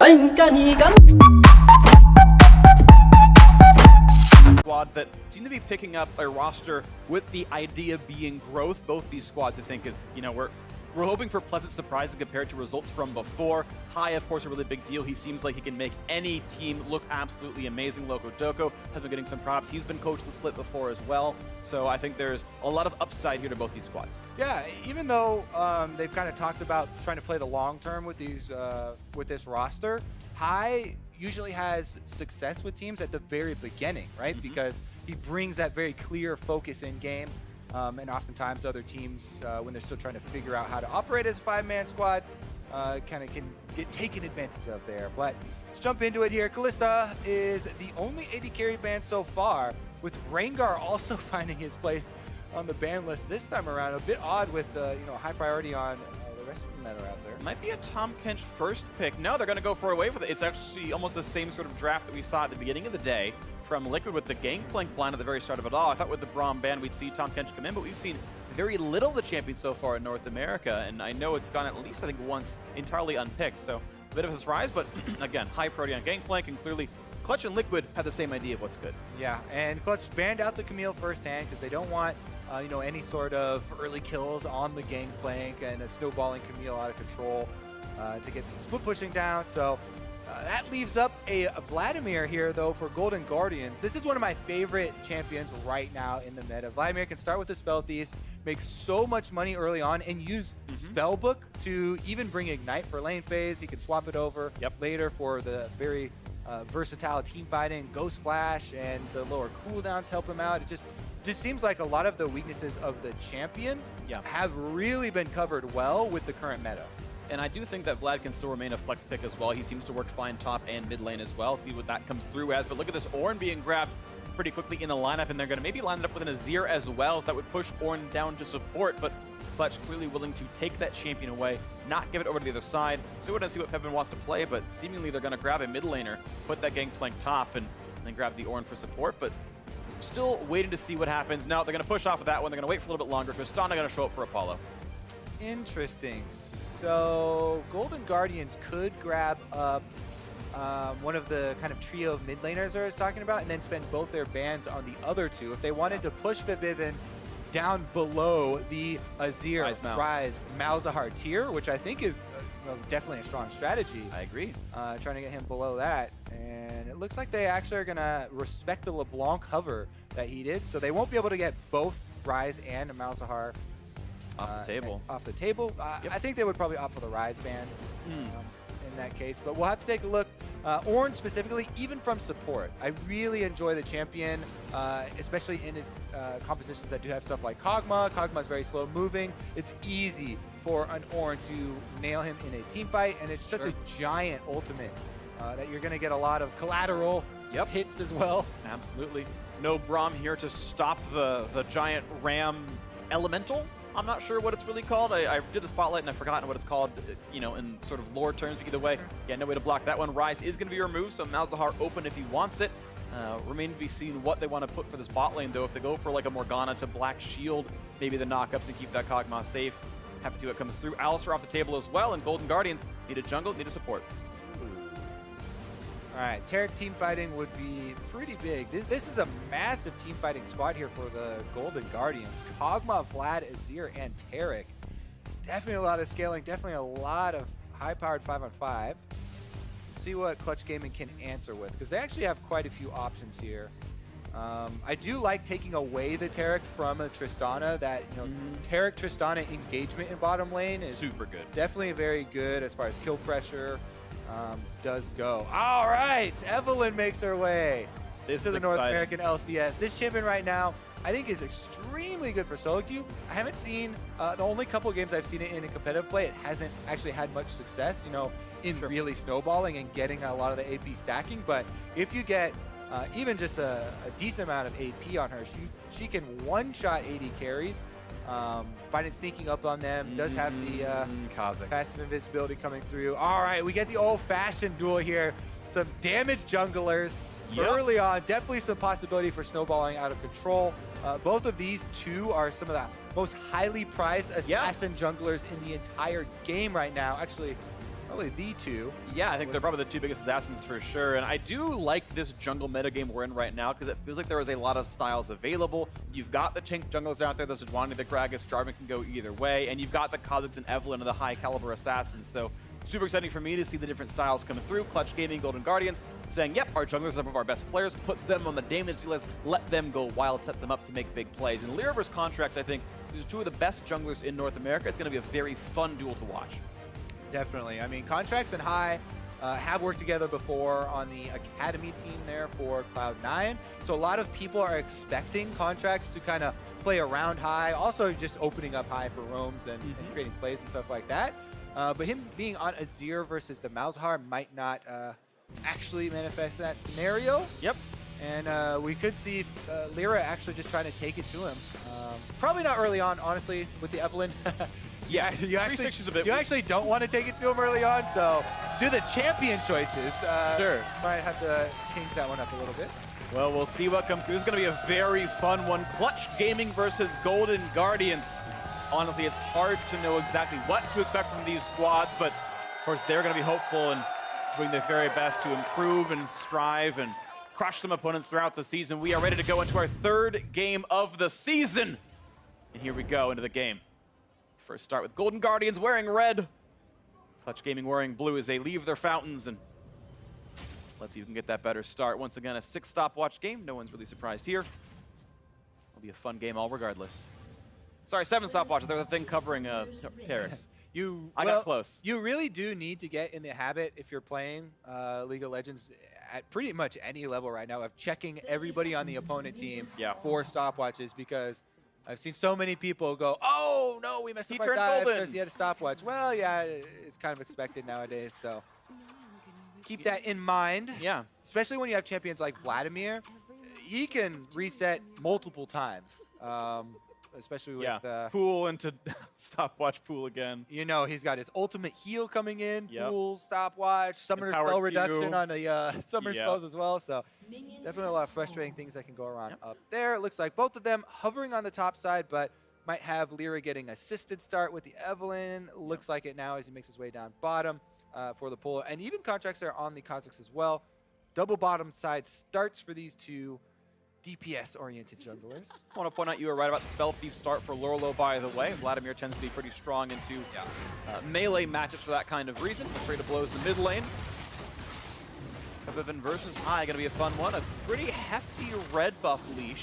Squads that seem to be picking up a roster with the idea being growth. Both these squads, I think, is, we're hoping for pleasant surprises compared to results from before. High, of course, a really big deal. He seems like he can make any team look absolutely amazing. Loco Doko has been getting some props. He's been coached the split before as well. So I think there's a lot of upside here to both these squads. Yeah, even though they've kind of talked about trying to play the long term with these with this roster, High usually has success with teams at the very beginning, right? Because he brings that very clear focus in game. And oftentimes other teams, when they're still trying to figure out how to operate as a 5-man squad, kind of can get taken advantage of there. But let's jump into it here. Kalista is the only AD carry ban so far, with Rengar also finding his place on the ban list this time around. A bit odd with high priority on the rest of the meta out there. Might be a Tahm Kench first pick. No, they're going to go for a wave with it. It's actually almost the same sort of draft that we saw at the beginning of the day from Liquid with the Gangplank blind at the very start of it all. I thought with the Braum ban we'd see Tahm Kench come in, but we've seen very little of the champion so far in North America, and I know it's gone at least, I think, once entirely unpicked, so a bit of a surprise, but again, high priority on Gangplank, and clearly Clutch and Liquid have the same idea of what's good. Yeah, and Clutch banned out the Camille firsthand because they don't want any sort of early kills on the Gangplank and a snowballing Camille out of control to get some split pushing down. So that leaves up a Vladimir here, though, for Golden Guardians. This is one of my favorite champions right now in the meta. Vladimir can start with the Spell Thieves, make so much money early on, and use Spellbook to even bring Ignite for lane phase. He can swap it over later for the very versatile team fighting. Ghost Flash and the lower cooldowns help him out. It just seems like a lot of the weaknesses of the champion have really been covered well with the current meta. And I do think that Vlad can still remain a flex pick as well. He seems to work fine top and mid lane as well. See what that comes through as. But look at this Ornn being grabbed pretty quickly in the lineup, and they're going to maybe line it up with an Azir as well, so that would push Ornn down to support. But Clutch clearly willing to take that champion away, not give it over to the other side. So we're going to see what Pevin wants to play, but seemingly they're going to grab a mid laner, put that Gangplank top, and then grab the Ornn for support. But still waiting to see what happens. Now they're going to push off of that one. They're going to wait for a little bit longer. Tristana going to show up for Apollo. Interesting. So Golden Guardians could grab up one of the kind of trio of mid laners I was talking about, and then spend both their bans on the other two. If they wanted to push Vivivin down below the Azir, Ryze, Malzahar tier, which I think is definitely a strong strategy. I agree. Trying to get him below that. And it looks like they actually are going to respect the LeBlanc hover that he did, so they won't be able to get both Ryze and Malzahar off the table. I think they would probably opt for the Ryze ban in that case, but we'll have to take a look. Ornn specifically, even from support, I really enjoy the champion, especially in compositions that do have stuff like Kog'Maw. Kog'Maw is very slow moving. It's easy for an Ornn to nail him in a team fight, and it's such a giant ultimate that you're going to get a lot of collateral hits as well. Absolutely. No Braum here to stop the giant ram elemental. I'm not sure what it's really called. I did the spotlight and I've forgotten what it's called, in sort of lore terms. But either way, no way to block that one. Ryze is going to be removed, so Malzahar open if he wants it. Remain to be seen what they want to put for this bot lane, though. If they go for like a Morgana to Black Shield, maybe the knockups and keep that Kog'Maw safe. Happy to see what comes through. Alistar off the table as well, and Golden Guardians need a jungle, need a support. All right, Taric team fighting would be pretty big. This is a massive team fighting squad here for the Golden Guardians. Kog'Maw, Vlad, Azir, and Taric. Definitely a lot of scaling, definitely a lot of high-powered 5-on-5. Let's see what Clutch Gaming can answer with, because they actually have quite a few options here. I do like taking away the Taric from a Tristana. That Taric Tristana engagement in bottom lane is super good. Definitely very good as far as kill pressure does go. All right, Evelynn makes her way to the North American LCS. This champion right now, I think, is extremely good for solo queue. I haven't seen the only couple of games I've seen it in a competitive play. It hasn't actually had much success, in really snowballing and getting a lot of the AP stacking. But if you get even just a decent amount of AP on her, she can one-shot AD carries. Find it sneaking up on them. Does have the passive invisibility coming through. All right, we get the old-fashioned duel here. Some damaged junglers early on. Definitely some possibility for snowballing out of control. Both of these two are some of the most highly prized assassin junglers in the entire game right now. Actually, Probably the two. Yeah, I think they're probably the two biggest assassins for sure. And I do like this jungle metagame we're in right now because it feels like there is a lot of styles available. You've got the tank junglers out there. There's Adwani, the Gragas, Jarvan can go either way. And you've got the Kha'Zix and Evelynn and the high caliber assassins. So super exciting for me to see the different styles coming through. Clutch Gaming, Golden Guardians saying, yep, our junglers are some of our best players. Put them on the damage list. Let them go wild. Set them up to make big plays. And Lyra versus Contracts, I think, these are two of the best junglers in North America. It's going to be a very fun duel to watch. Definitely. I mean, Contracts and High have worked together before on the Academy team there for Cloud9. So a lot of people are expecting Contracts to kind of play around High, also just opening up High for roams and creating plays and stuff like that. But him being on Azir versus the Malzahar might not actually manifest that scenario. Yep. And we could see Lyra actually just trying to take it to him. Probably not early on, honestly, with the Evelynn. Yeah, you actually don't want to take it to him early on, so do the champion choices. Sure. Might have to change that one up a little bit. Well, we'll see what comes through. This is going to be a very fun one. Clutch Gaming versus Golden Guardians. Honestly, it's hard to know exactly what to expect from these squads, but of course they're going to be hopeful and doing their very best to improve and strive and crush some opponents throughout the season. We are ready to go into our third game of the season. And here we go into the game. First start with Golden Guardians wearing red. Clutch Gaming wearing blue as they leave their fountains. And let's see who can get that better start. Once again, a 6 stopwatch game. No one's really surprised here. It'll be a fun game all regardless. Sorry, 7 stopwatches. They're the thing covering Terex. I got close. You really do need to get in the habit, if you're playing League of Legends at pretty much any level right now, of checking everybody on the opponent team for stopwatches, because I've seen so many people go, oh, no, we messed up our dive because he had a stopwatch. Well, yeah, it's kind of expected nowadays, so keep that in mind. Yeah. Especially when you have champions like Vladimir. He can reset multiple times, especially with pool into stopwatch pool again. You know, he's got his ultimate heal coming in, pool, stopwatch, summoner spell reduction on the summer spells as well. So definitely a lot of frustrating things that can go around up there. It looks like both of them hovering on the top side, but might have Lyra getting assisted start with the Evelynn. Looks like it now as he makes his way down bottom for the pull. And even Contracts are on the Kha'Zix as well. Double bottom side starts for these two DPS-oriented junglers. I want to point out you were right about the Spell Thief start for Lorlo, by the way. Vladimir tends to be pretty strong into melee matchups for that kind of reason. Afraid to blows the mid lane. Evelynn versus High, going to be a fun one. A pretty hefty red buff leash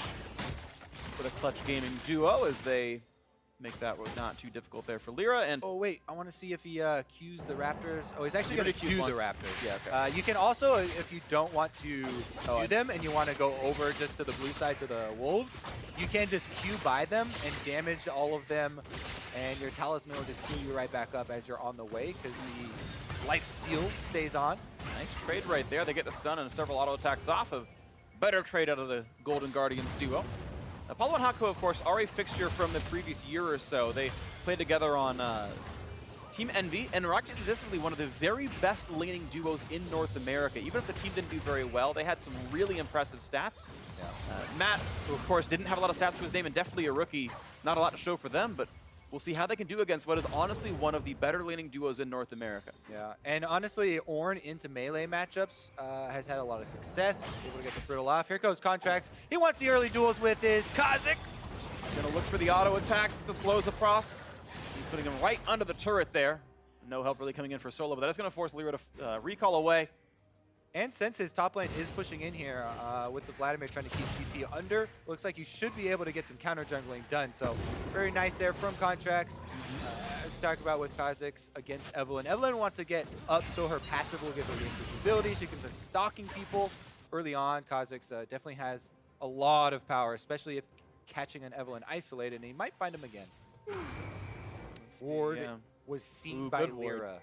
for the Clutch Gaming duo as they make that not too difficult there for Lyra. And oh wait, I want to see if he cues the Raptors. Oh, he's actually going to cue the Raptors. Yeah, okay. You can also, if you don't want to cue them and you want to go over just to the blue side to the Wolves, you can just cue by them and damage all of them, and your Talisman will just heal you right back up as you're on the way because the life steal stays on. Nice trade right there. They get the stun and several auto attacks off. Of better trade out of the Golden Guardians duo. Apollo and Hako, of course, are a fixture from the previous year or so. They played together on Team Envy, and are actually statistically one of the very best laning duos in North America. Even if the team didn't do very well, they had some really impressive stats. Yeah. Matt, who of course didn't have a lot of stats to his name and definitely a rookie, not a lot to show for them, but we'll see how they can do against what is honestly one of the better laning duos in North America. Yeah, and honestly, Ornn into melee matchups has had a lot of success, able to get the Brittle off. Here goes Contracts. He wants the early duels with his Kha'Zix. Gonna look for the auto attacks, get the slows across. He's putting him right under the turret there. No help really coming in for Solo, but that is gonna force Lyra to recall away. And since his top lane is pushing in here with the Vladimir trying to keep TP under, looks like you should be able to get some counter jungling done. So very nice there from Contracts. As we talked about with Kha'Zix against Evelynn. Evelynn wants to get up so her passive will give her the increased ability. She can start stalking people early on. Kha'Zix definitely has a lot of power, especially if catching an Evelynn isolated, and he might find him again. Ward was seen by Lyra.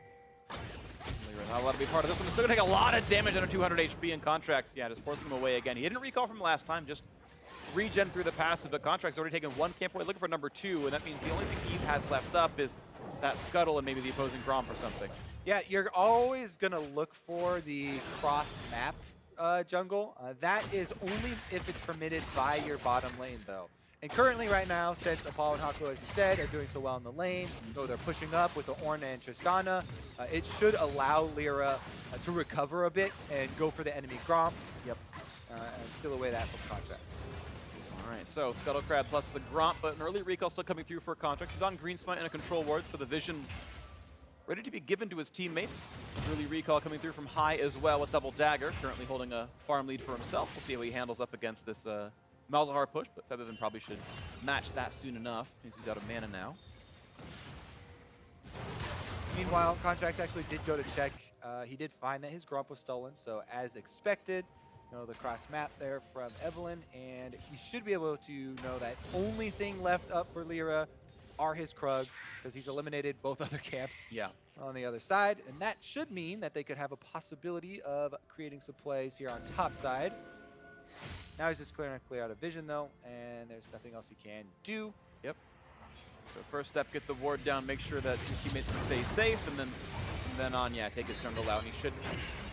Not allowed to be part of this one. He's still going to take a lot of damage under 200 HP in Contracts. Yeah, just forcing him away again. He didn't recall from last time, just regen through the passive, but Contracts already taken one camp away, looking for number 2, and that means the only thing he has left up is that Scuttle and maybe the opposing Gromp or something. Yeah, you're always going to look for the cross-map jungle. That is only if it's permitted by your bottom lane, though. And currently right now, since Apollo and Hakuo, as you said, are doing so well in the lane, though they're pushing up with the Ornn and Tristana, it should allow Lyra to recover a bit and go for the enemy Gromp. Yep. And steal away that from Contracts. All right, so Scuttlecrab plus the Gromp, but an early recall still coming through for Contracts. He's on Green Smite and a control ward, so the vision ready to be given to his teammates. Early recall coming through from High as well with Double Dagger, currently holding a farm lead for himself. We'll see how he handles up against this Malzahar push, but Febiven probably should match that soon enough. He's out of mana now. Meanwhile, Contracts actually did go to check. He did find that his Gromp was stolen, so as expected, the cross map there from Evelyn, and he should be able to know that only thing left up for Lyra are his Krugs, because he's eliminated both other camps on the other side, and that should mean that they could have a possibility of creating some plays here on top side. Now he's just clear out of vision though, and there's nothing else he can do. Yep. So first step, get the ward down, make sure that your teammates can stay safe, and then on, take his jungle out, and he should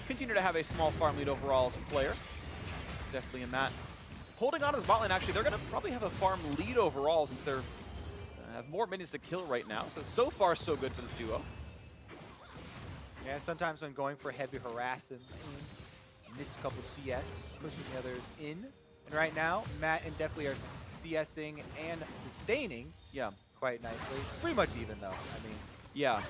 continue to have a small farm lead overall as a player. Definitely in that. Holding on to his bot lane, actually, they're going to probably have a farm lead overall since they're have more minions to kill right now. So far, so good for this duo. Yeah, sometimes when going for heavy harass and miss a couple CS, pushing the others in. And right now, Matt and Deathly are CSing and sustaining quite nicely. It's pretty much even, though. I mean, yeah.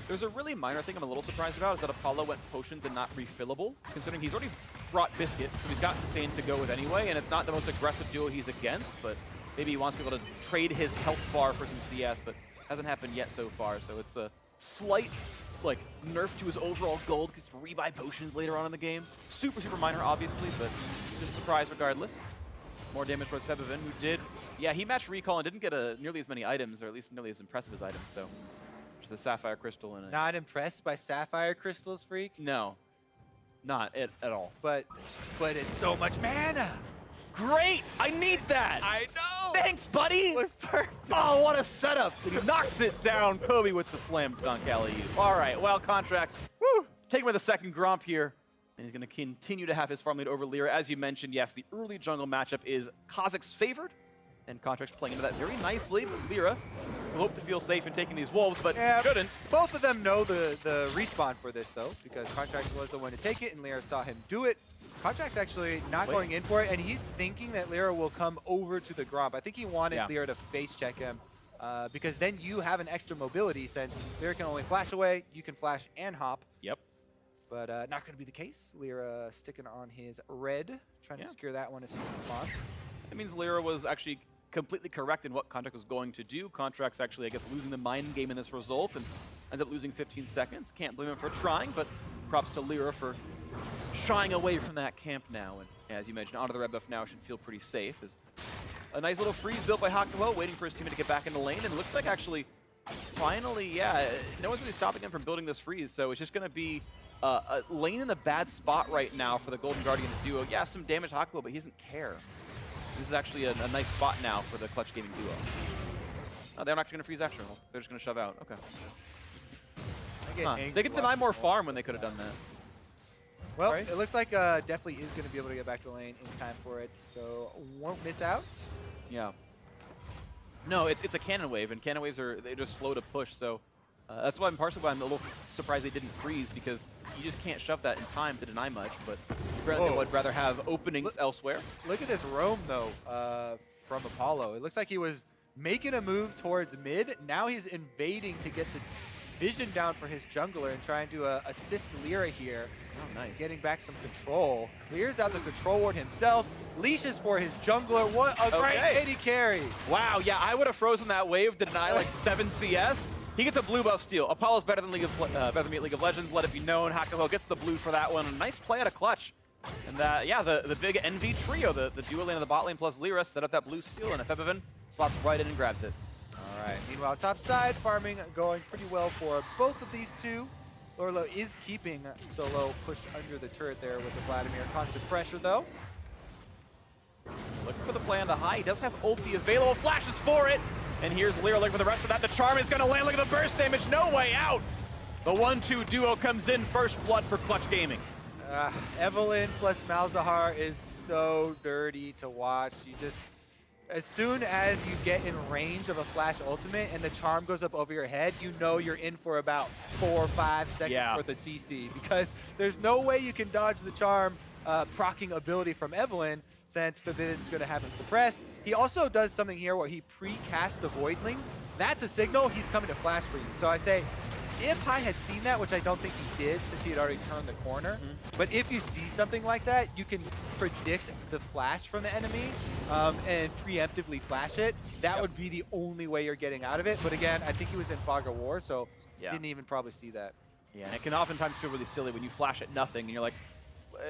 There's a really minor thing I'm a little surprised about is that Apollo went potions and not refillable, considering he's already brought Biscuit, so he's got sustain to go with anyway, and it's not the most aggressive duo he's against, but maybe he wants to be able to trade his health bar for some CS, but hasn't happened yet so far, so it's a slight nerf to his overall gold because rebuy potions later on in the game. Super minor, obviously, but just surprised regardless. More damage towards Febiven, who did, he matched recall and didn't get nearly as many items, or at least nearly as impressive as items, so just a Sapphire Crystal in it. Not impressed by Sapphire Crystals, Freak? No, not at all. But it's so much mana! Great! I need that! I know! Thanks, buddy! It was perfect! Oh, what a setup! He knocks it down. Kobe with the slam dunk alley-oop. All right, well, Contracts, taking with a second Gromp here. And he's going to continue to have his farm lead over Lyra. As you mentioned, yes, the early jungle matchup is Kha'Zix's favored. And Contracts playing into that very nicely. But Lyra will hope to feel safe in taking these wolves, but shouldn't. Both of them know the respawn for this, though, because Contracts was the one to take it, and Lyra saw him do it. Contract's actually not going in for it, and he's thinking that Lyra will come over to the Gromp. I think he wanted Lyra to face check him, because then you have an extra mobility, since Lyra can only flash away, you can flash and hop. Yep. But not going to be the case. Lyra sticking on his red, trying to secure that one as soon as possible. That means Lyra was actually completely correct in what Contract was going to do. Contract's actually, I guess, losing the mind game in this result, and ends up losing 15 seconds. Can't blame him for trying, but props to Lyra for shying away from that camp now, and as you mentioned, onto the red buff now should feel pretty safe. Is a nice little freeze built by Hakuo, waiting for his teammate to get back in the lane, and it looks like actually, finally, no one's really stopping him from building this freeze, so it's just going to be a lane in a bad spot right now for the Golden Guardians duo. Yeah, some damage Hakuo, but he doesn't care. This is actually a nice spot now for the Clutch Gaming duo. Oh, they're not actually going to freeze extra. They're just going to shove out. Okay. They could deny more farm when they could have done that. Well, it looks like Deathly is going to be able to get back to the lane in time for it, so won't miss out. Yeah. No, it's a cannon wave, and cannon waves they're just slow to push, so that's why I'm partially I'm a little surprised they didn't freeze, because you just can't shove that in time to deny much, but they would rather have openings elsewhere. Look at this roam, though, from Apollo. It looks like he was making a move towards mid. Now he's invading to get the vision down for his jungler and trying to assist Lyra here. Oh, nice. Getting back some control. Clears out the control ward himself. Leashes for his jungler. What a great AD carry. Wow, yeah, I would have frozen that wave to deny like 7 CS. He gets a blue buff steal. Apollo's better than League of Legends. Let it be known. Hakuo gets the blue for that one. A nice play out of Clutch. And the big NV trio, the duo lane of the bot lane plus Lyra set up that blue steal, and Febiven slots right in and grabs it. All right. Meanwhile, top side, farming going pretty well for both of these two. Lorlo is keeping Solo pushed under the turret there with the Vladimir. Constant pressure, though. Looking for the play on the high. He does have ulti available. Flashes for it. And here's Lyra looking for the rest of that. The charm is going to land. Look at the burst damage. No way out. The 1-2 duo comes in. First blood for Clutch Gaming. Evelyn plus Malzahar is so dirty to watch. As soon as you get in range of a flash ultimate and the charm goes up over your head, you know you're in for about 4 or 5 seconds worth of CC, because there's no way you can dodge the charm proccing ability from Evelyn, since Forbidden's going to have him suppressed. He also does something here where he pre-casts the Voidlings. That's a signal he's coming to flash for you. So I say, if I had seen that, which I don't think he did since he had already turned the corner, but if you see something like that, you can predict the flash from the enemy and preemptively flash it. That would be the only way you're getting out of it. But again, I think he was in Fog of War, so didn't even probably see that. Yeah, and it can oftentimes feel really silly when you flash at nothing and you're like,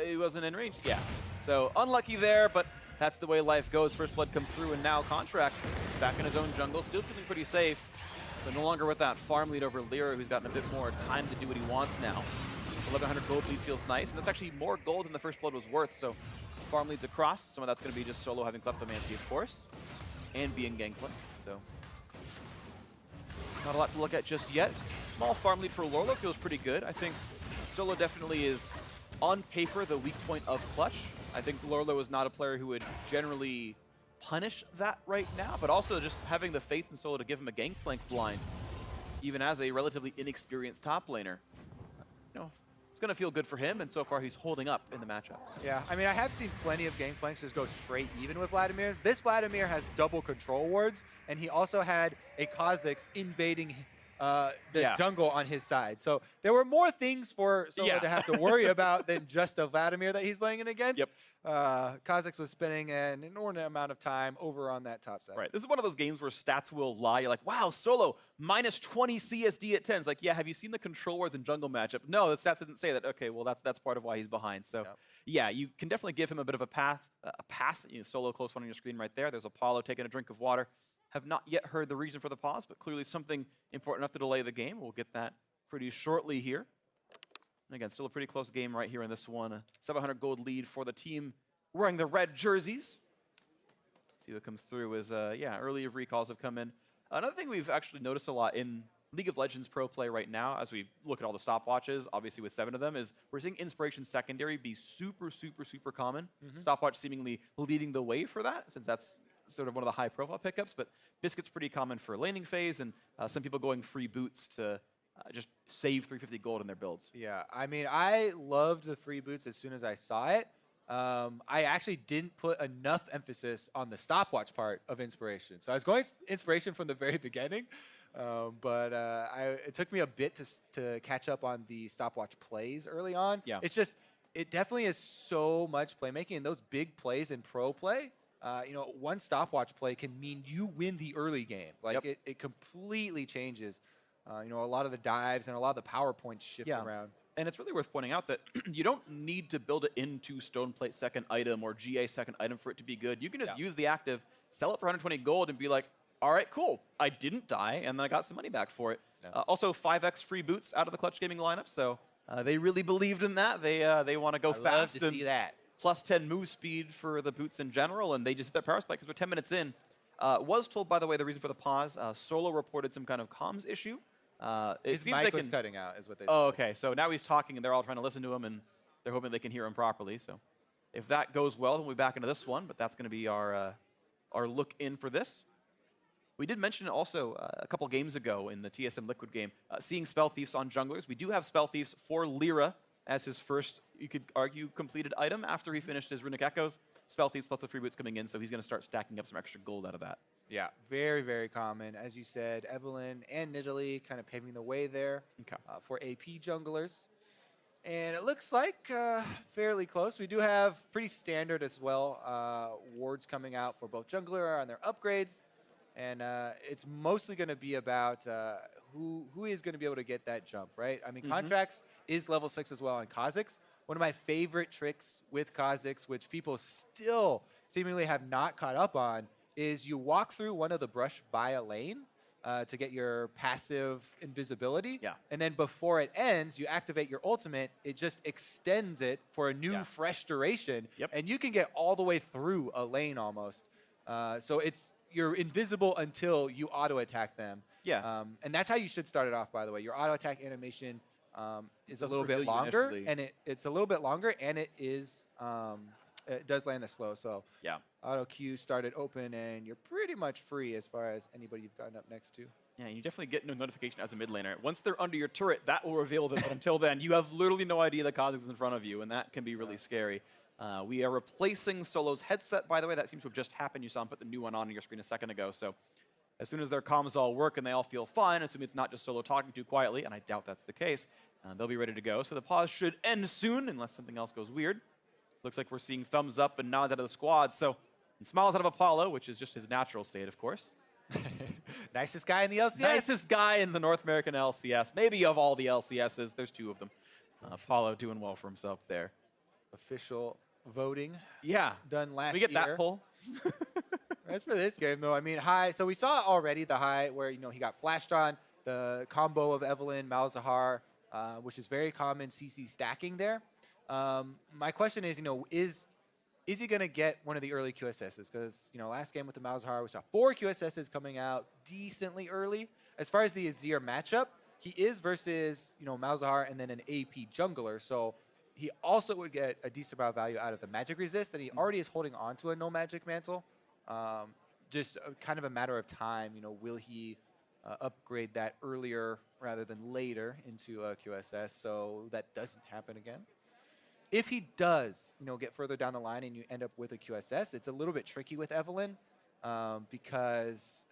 he wasn't in range. Yeah. So unlucky there, but that's the way life goes. First Blood comes through, and now Contract's back in his own jungle, still feeling pretty safe, but no longer with that farm lead over Lyra, who's gotten a bit more time to do what he wants now. 1,100 gold lead feels nice, and that's actually more gold than the First Blood was worth, so farm leads across. Some of that's going to be just Solo having Kleptomancy, of course, and being Gangplank, so not a lot to look at just yet. Small farm lead for Lorlo feels pretty good. I think Solo definitely is, on paper, the weak point of Clutch. I think Lorlo is not a player who would generally punish that right now, but also just having the faith in Solo to give him a Gangplank blind, even as a relatively inexperienced top laner. You know, it's going to feel good for him, and so far he's holding up in the matchup. Yeah, I mean, I have seen plenty of Gangplanks just go straight even with Vladimir's. This Vladimir has double control wards, and he also had a Kha'Zix invading the jungle on his side. So there were more things for Solo to have to worry about than just a Vladimir that he's laying in against. Yep. Kha'Zix was spending an inordinate amount of time over on that top side. Right. This is one of those games where stats will lie. You're like, wow, Solo, minus 20 CSD at 10. It's like, yeah, have you seen the control wards and jungle matchup? No, the stats didn't say that. Okay, well, that's part of why he's behind. So, yeah, you can definitely give him a bit of a pass. You know, Solo close one on your screen right there. There's Apollo taking a drink of water. Have not yet heard the reason for the pause, but clearly something important enough to delay the game. We'll get that pretty shortly here. And again, still a pretty close game right here in this one. A 700 gold lead for the team wearing the red jerseys. See what comes through is, early recalls have come in. Another thing we've actually noticed a lot in League of Legends pro play right now, as we look at all the stopwatches, obviously with 7 of them, is we're seeing Inspiration Secondary be super, super, super common. Stopwatch seemingly leading the way for that, since that's sort of one of the high-profile pickups, but Biscuit's pretty common for laning phase, and some people going free boots to just save 350 gold in their builds. Yeah, I mean, I loved the free boots as soon as I saw it. I actually didn't put enough emphasis on the stopwatch part of Inspiration. So I was going Inspiration from the very beginning, but it took me a bit to catch up on the stopwatch plays early on. Yeah. It's just, it definitely is so much playmaking, and those big plays in pro play, you know, one stopwatch play can mean you win the early game. Like, it completely changes, you know, a lot of the dives and a lot of the power points shift around. And it's really worth pointing out that you don't need to build it into Stoneplate second item or GA second item for it to be good. You can just use the active, sell it for 120 gold, and be like, all right, cool, I didn't die, and then I got some money back for it. Also, 5x free boots out of the Clutch Gaming lineup, so they really believed in that. They want to go fast love to see that. Plus 10 move speed for the boots in general, and they just hit their power spike because we're 10 minutes in. Was told, by the way, the reason for the pause. Solo reported some kind of comms issue. His mic was cutting out, is what they said. Oh, okay. So now he's talking, and they're all trying to listen to him, and they're hoping they can hear him properly. So if that goes well, then we'll be back into this one, but that's going to be our look in for this. We did mention also a couple games ago in the TSM Liquid game, seeing Spell Thieves on junglers. We do have Spell Thieves for Lyra as his first, you could argue, completed item after he finished his Runic Echoes. Spell Thieves plus the free boots coming in, so he's going to start stacking up some extra gold out of that. Yeah, very, very common. As you said, Evelyn and Nidalee kind of paving the way there for AP junglers. And it looks like fairly close. We do have pretty standard as well wards coming out for both jungler on their upgrades. And it's mostly going to be about who is going to be able to get that jump, right? I mean, Contracts is level 6 as well on Kha'Zix. One of my favorite tricks with Kha'Zix, which people still seemingly have not caught up on, is you walk through one of the brush by a lane to get your passive invisibility. Yeah. And then before it ends, you activate your ultimate. It just extends it for a new fresh duration. Yep. And you can get all the way through a lane almost. So you're invisible until you auto-attack them. Yeah. And that's how you should start it off, by the way. Your auto-attack animation is a little bit longer, and it's a little bit longer, and it is it does land the slow. So Yeah. auto Q started open, and you're pretty much free as far as anybody you've gotten up next to. Yeah, you definitely get no notification as a mid laner. Once they're under your turret, that will reveal them. But until then, you have literally no idea that Kha'Zix is in front of you, and that can be really scary. We are replacing Solo's headset, by the way. That seems to have just happened. You saw him put the new one on your screen a second ago. So as soon as their comms all work and they all feel fine, assuming it's not just Solo talking too quietly, and I doubt that's the case, they'll be ready to go. So the pause should end soon, unless something else goes weird. Looks like we're seeing thumbs up and nods out of the squad. So, and smiles out of Apollo, which is just his natural state, of course. Nicest guy in the LCS. Nicest guy in the North American LCS. Maybe of all the LCSs. There's 2 of them. Apollo doing well for himself there. Official voting. Yeah. Done last year. We get that poll. As for this game, though, I mean, high. So we saw already the high where, he got flashed on, the combo of Evelynn, Malzahar, which is very common CC stacking there. My question is, is he going to get one of the early QSSs? Because, last game with the Malzahar, we saw 4 QSSs coming out decently early. As far as the Azir matchup, he is versus, Malzahar and then an AP jungler. So he also would get a decent amount of value out of the magic resist, and he already is holding on to a no magic mantle. Just kind of a matter of time, will he upgrade that earlier rather than later into a QSS so that doesn't happen again? If he does, get further down the line and you end up with a QSS, it's a little bit tricky with Evelynn because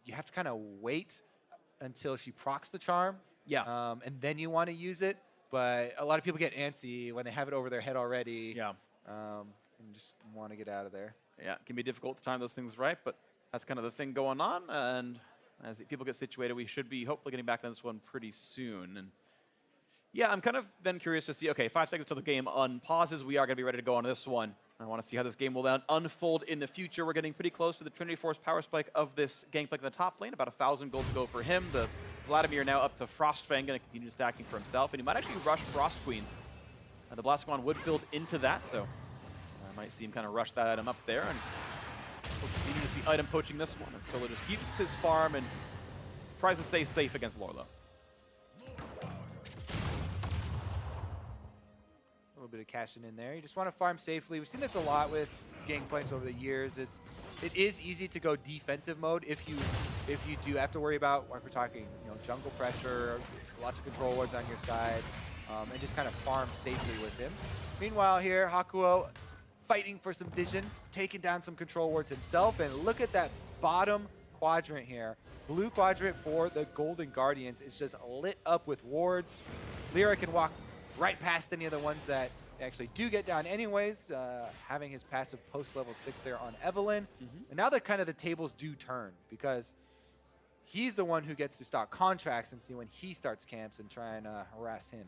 you have to kind of wait until she procs the charm. Yeah. And then you want to use it. But a lot of people get antsy when they have it over their head already. Yeah. And just want to get out of there. Yeah, it can be difficult to time those things right, but that's kind of the thing going on. And as people get situated, we should be hopefully getting back on this one pretty soon. And yeah, I'm kind of then curious to see, okay, 5 seconds till the game unpauses. We are going to be ready to go on this one. I want to see how this game will then unfold in the future. We're getting pretty close to the Trinity Force power spike of this Gangplank in the top lane. About 1,000 gold to go for him. The Vladimir now up to Frostfang, going to continue stacking for himself. And he might actually rush Frost Queens. The Blastoise would build into that, so I might see him kind of rush that item up there. And we'll continue to see item poaching this one. And Solo just keeps his farm and tries to stay safe against Lorlo. A little bit of cashing in there. You just want to farm safely. We've seen this a lot with Gangplanks over the years. It is easy to go defensive mode if you do have to worry about, like we're talking, jungle pressure, lots of control wards on your side, and just kind of farm safely with him. Meanwhile here, Hakuo fighting for some vision, taking down some control wards himself, and look at that bottom quadrant here. Blue quadrant for the Golden Guardians is just lit up with wards. Lyra can walk right past any of the ones that actually do get down anyways, having his passive post-level 6 there on Evelynn. And now that kind of the tables do turn, because he's the one who gets to stock contracts and see when he starts camps and try and harass him.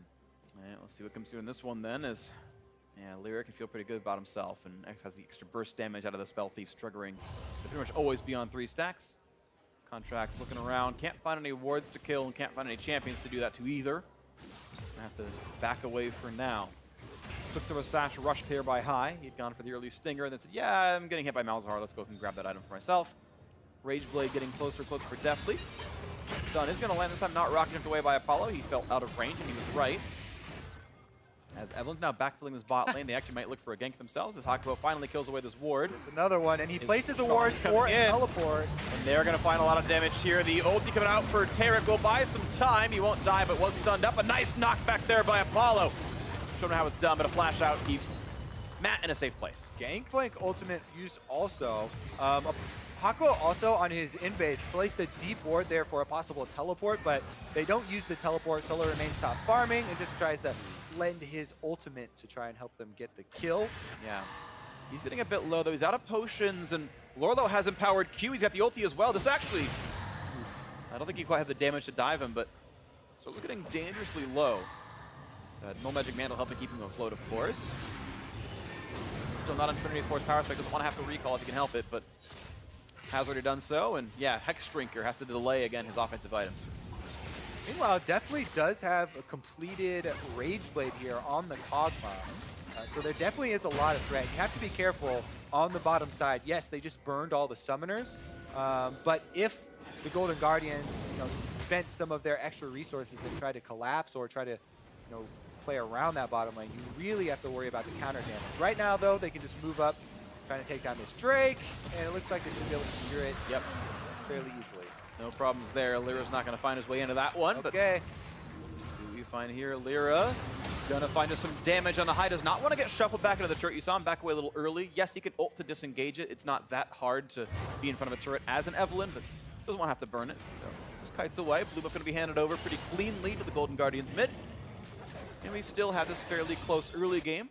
Yeah, we'll see what comes through in this one then. As Lyra can feel pretty good about himself, and X has the extra burst damage out of the Spell Thief's triggering. They pretty much always be on 3 stacks. Contracts looking around, can't find any wards to kill, and can't find any champions to do that to either. I have to back away for now. Quicksilver Sash rushed here by High. He'd gone for the early stinger and then said, yeah, I'm getting hit by Malzahar. Let's go and grab that item for myself. Rage Blade getting closer for Deathly. Stun is going to land this time, not rocket jumped away by Apollo. He felt out of range and he was right. As Evelynn's now backfilling this bot lane, they actually might look for a gank themselves as Hakuo finally kills away this ward. It's another one, and he places a ward for a teleport. And they're going to find a lot of damage here. The ulti coming out for Tarek will buy some time. He won't die, but was stunned up. A nice knockback there by Apollo. Show him how it's done, but a flash out keeps Matt in a safe place. Gangplank ultimate used also. Hakuo also on his invade placed a deep ward there for a possible teleport, but they don't use the teleport. Solo remains top farming and just tries to lend his ultimate to try and help them get the kill. Yeah. He's getting a bit low, though. He's out of potions, and Lorlo has empowered Q. He's got the ulti as well. This actually... I don't think he quite had the damage to dive him, but Solo getting dangerously low. No Magic Mantle helping keep him afloat, of course. Still not on Trinity Force Power Spike. Doesn't want to have to recall if he can help it, but has already done so. And yeah, Hex Drinker has to delay, again, his offensive items. Meanwhile, definitely does have a completed Rage Blade here on the Cog Bomb. So there definitely is a lot of threat. You have to be careful on the bottom side. Yes, they just burned all the summoners, but if the Golden Guardians, spent some of their extra resources and tried to collapse or try to, play around that bottom lane, you really have to worry about the counter damage. Right now, though, they can just move up, trying to take down this Drake, and it looks like they should be able to secure it fairly easily. No problems there. Lyra's not going to find his way into that one. Okay. But see what we find here. Lyra going to find us some damage on the high. Does not want to get shuffled back into the turret. You saw him back away a little early. Yes, he can ult to disengage it. It's not that hard to be in front of a turret as an Evelynn, but doesn't want to have to burn it. So just kites away. Blue buff going to be handed over pretty cleanly to the Golden Guardians mid. And we still have this fairly close early game.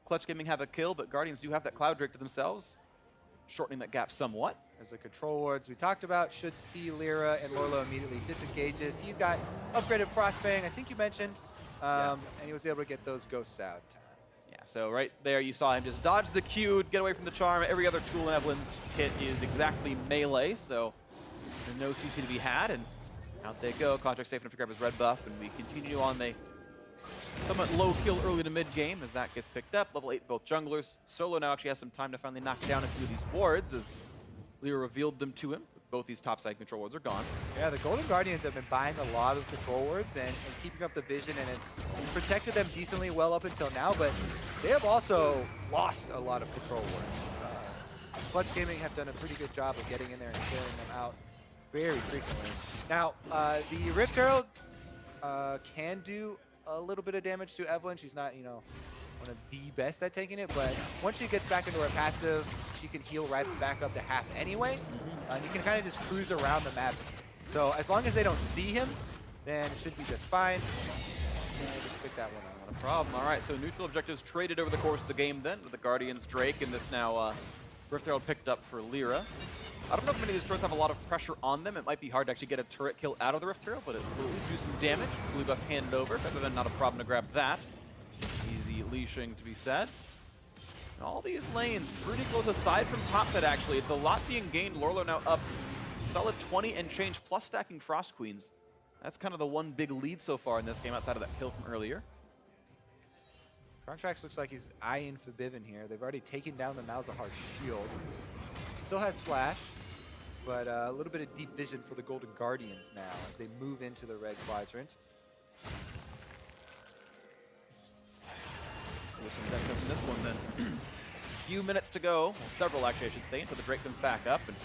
Clutch Gaming have a kill, but Guardians do have that Cloud Drake to themselves, shortening that gap somewhat. As the control wards we talked about should see Lyra, and Lorlo immediately disengages. He's got upgraded Frostbang, I think you mentioned, and he was able to get those ghosts out. Yeah, so right there you saw him just dodge the Q, get away from the charm. Every other tool in Evelynn's kit is exactly melee, so there's no CC to be had, and out they go. Contract safe enough to grab his red buff, and we continue on the somewhat low kill early to mid game as that gets picked up. Level 8 both junglers. Solo now actually has some time to finally knock down a few of these wards as Lyra revealed them to him. Both these topside control wards are gone. Yeah, the Golden Guardians have been buying a lot of control wards and keeping up the vision, and it's protected them decently well up until now, but they have also lost a lot of control wards. Clutch Gaming have done a pretty good job of getting in there and clearing them out very frequently. Now, the Rift Herald can do a little bit of damage to Evelynn. She's not, you know, one of the best at taking it, but once she gets back into her passive, she can heal right back up to half anyway. And you can kind of just cruise around the map. So as long as they don't see him, then it should be just fine. And just pick that one up. Not a problem. All right, so neutral objectives traded over the course of the game then with the Guardians Drake, and this now Rift Herald picked up for Lyra. I don't know if many of these turrets have a lot of pressure on them. It might be hard to actually get a turret kill out of the Rift Herald, but it will at least do some damage. Blue buff handed over, but not a problem to grab that. Easy leashing to be said. And all these lanes pretty close aside from topside actually. It's a lot being gained. Lorlo now up solid 20 and change plus stacking Frost Queens. That's kind of the one big lead so far in this game outside of that kill from earlier. Contracts looks like he's eyeing Forbidden here. They've already taken down the Malzahar shield. Still has flash, but a little bit of deep vision for the Golden Guardians now as they move into the red quadrant. So what comes next up in this one then? Few minutes to go, well, several actually I should say, until the Drake comes back up, and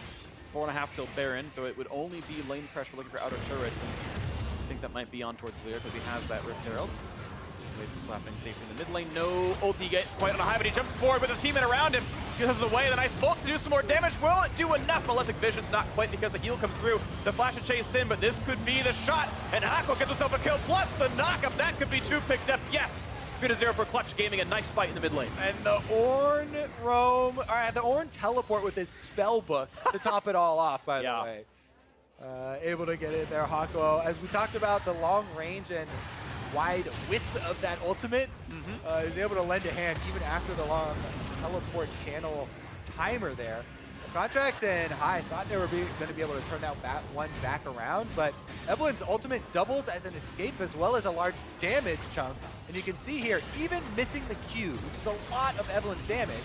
4.5 till Baron, so it would only be lane pressure looking for outer turrets, and I think that might be on towards Lyra because he has that Rift Herald. Waits for slapping safe in the mid lane. No ulti yet quite on a high, but he jumps forward with his teammate around him. Gives away the nice bolt to do some more damage. Will it do enough? Malefic Vision's not quite because the heal comes through. The flash and chase in, but this could be the shot. And Hako gets himself a kill, plus the knock-up. That could be 2 picked up. Yes! 3-0 for Clutch Gaming. A nice fight in the mid lane. And the Ornn roam. All right, the Ornn teleport with his spell book to top it all off, by the way. Able to get in there, Hako. As we talked about, the long range and wide width of that ultimate is able to lend a hand even after the long teleport channel timer there. The Contracts and High thought they were going to be able to turn that one back around, but Evelynn's ultimate doubles as an escape as well as a large damage chunk. And you can see here, even missing the Q, which is a lot of Evelynn's damage,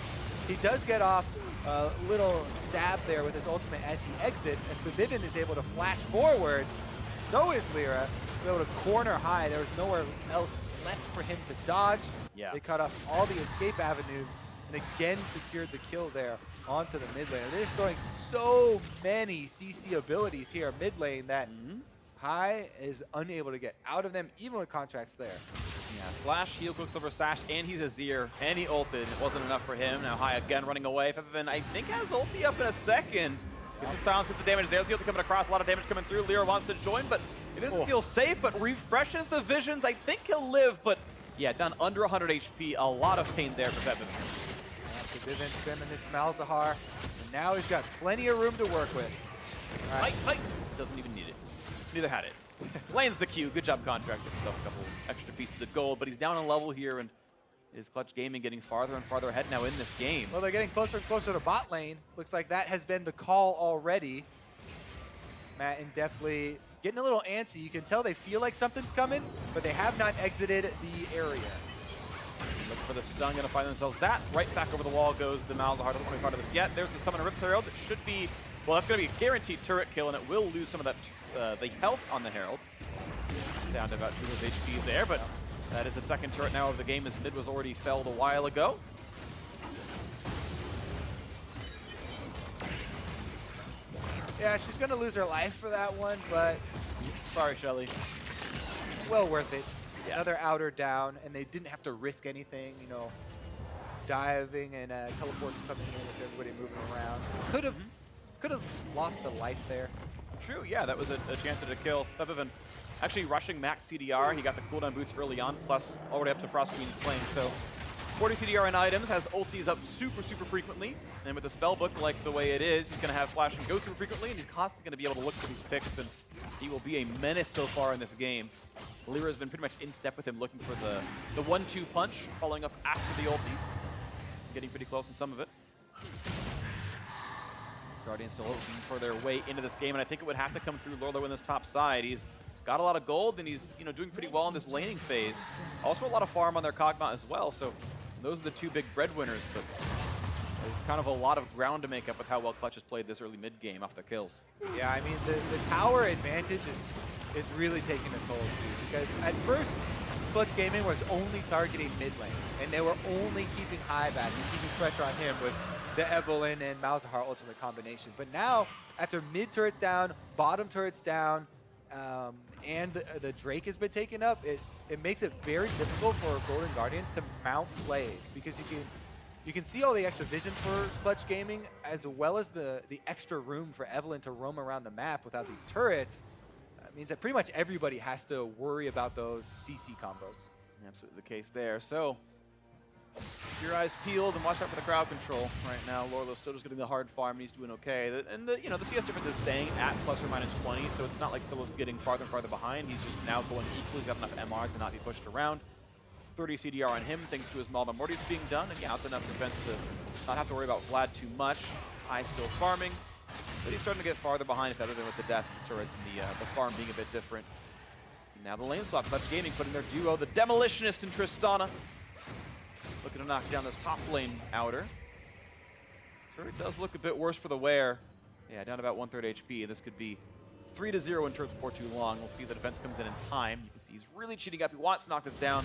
he does get off a little stab there with his ultimate as he exits, and Forbidden is able to flash forward. So is Lyra. Able to corner High. There was nowhere else left for him to dodge. They cut off all the escape avenues and again secured the kill there onto the mid lane. They're just throwing so many CC abilities here mid lane that High is unable to get out of them, even with Contracts there. Yeah, flash, heal, quicksilver, sash, and he's Azir, and he ulted. It wasn't enough for him. Now High again running away. Feven, I think, has ulti up in a second. Gets the silence, gets the damage. There's the ulti coming across. A lot of damage coming through. Lyra wants to join, but it doesn't feel safe, but refreshes the visions. I think he'll live, but yeah, down under 100 HP. A lot of pain there for Feven. Forbidden spending this Malzahar, and now he's got plenty of room to work with. Fight! Doesn't even need it. Neither had it. Lands the Q. Good job, Contract. Gets himself a couple extra pieces of gold, but he's down on level here, and is Clutch Gaming getting farther and farther ahead now in this game. Well, they're getting closer and closer to bot lane. Looks like that has been the call already. Matt and definitely getting a little antsy. You can tell they feel like something's coming, but they have not exited the area. Look for the stun, gonna find themselves that. Right back over the wall goes the Malzahar. Doesn't want to be part of this yet. There's the Summon Rift Herald. It should be, well, that's gonna be a guaranteed turret kill, and it will lose some of that the health on the Herald. Down to about 2 HP there, but That is the second turret now of the game, as mid was already felled a while ago. Yeah, she's going to lose her life for that one, but sorry, Shelly. Well worth it. Yeah. Another outer down, and they didn't have to risk anything, you know, diving and teleports coming in with everybody moving around. Could have lost a life there. True, yeah, that was a chance to kill. Febiven actually rushing max CDR. He got the cooldown boots early on, plus already up to Frost Queen playing. So 40 CDR in items, has ultis up super frequently. And with the spell book like the way it is, he's going to have Flash and Go super frequently, and he's constantly going to be able to look for these picks, and he will be a menace so far in this game. Lyra has been pretty much in step with him, looking for the 1-2 punch, following up after the ulti. Getting pretty close in some of it. Guardians still looking for their way into this game, and I think it would have to come through Lorlo in this top side. He's got a lot of gold, and he's doing pretty well in this laning phase. Also a lot of farm on their Kog'Maw as well, so those are the two big breadwinners, but there's kind of a lot of ground to make up with how well Clutch has played this early mid game off the kills. Yeah, I mean, the tower advantage is really taking a toll too, because at first Clutch Gaming was only targeting mid lane, and they were only keeping high back and keeping pressure on him with the Evelynn and Malzahar ultimate combination. But now, after mid turrets down, bottom turrets down, and the Drake has been taken up, it makes it very difficult for Golden Guardians to mount plays, because you can see all the extra vision for Clutch Gaming, as well as the extra room for Evelynn to roam around the map without these turrets. Means that pretty much everybody has to worry about those CC combos. Absolutely the case there. So, keep your eyes peeled and watch out for the crowd control right now. Lorlo still just getting the hard farm, and he's doing okay. And the CS difference is staying at plus or minus 20, so it's not like Solo's getting farther and farther behind. He's just now going equally. He's got enough MR to not be pushed around. 30 CDR on him, thanks to his Malva Morty's being done. And yeah, it's enough defense to not have to worry about Vlad too much. High still farming. But he's starting to get farther behind, if other than with the death of the turrets and the farm being a bit different. Now the lane swap, Clutch Gaming putting their duo, the Demolitionist and Tristana, looking to knock down this top lane outer. Turret does look a bit worse for the wear. Yeah, down to about 1/3 HP. This could be 3-0 in turrets before too long. We'll see if the defense comes in time. You can see he's really cheating up. He wants to knock this down.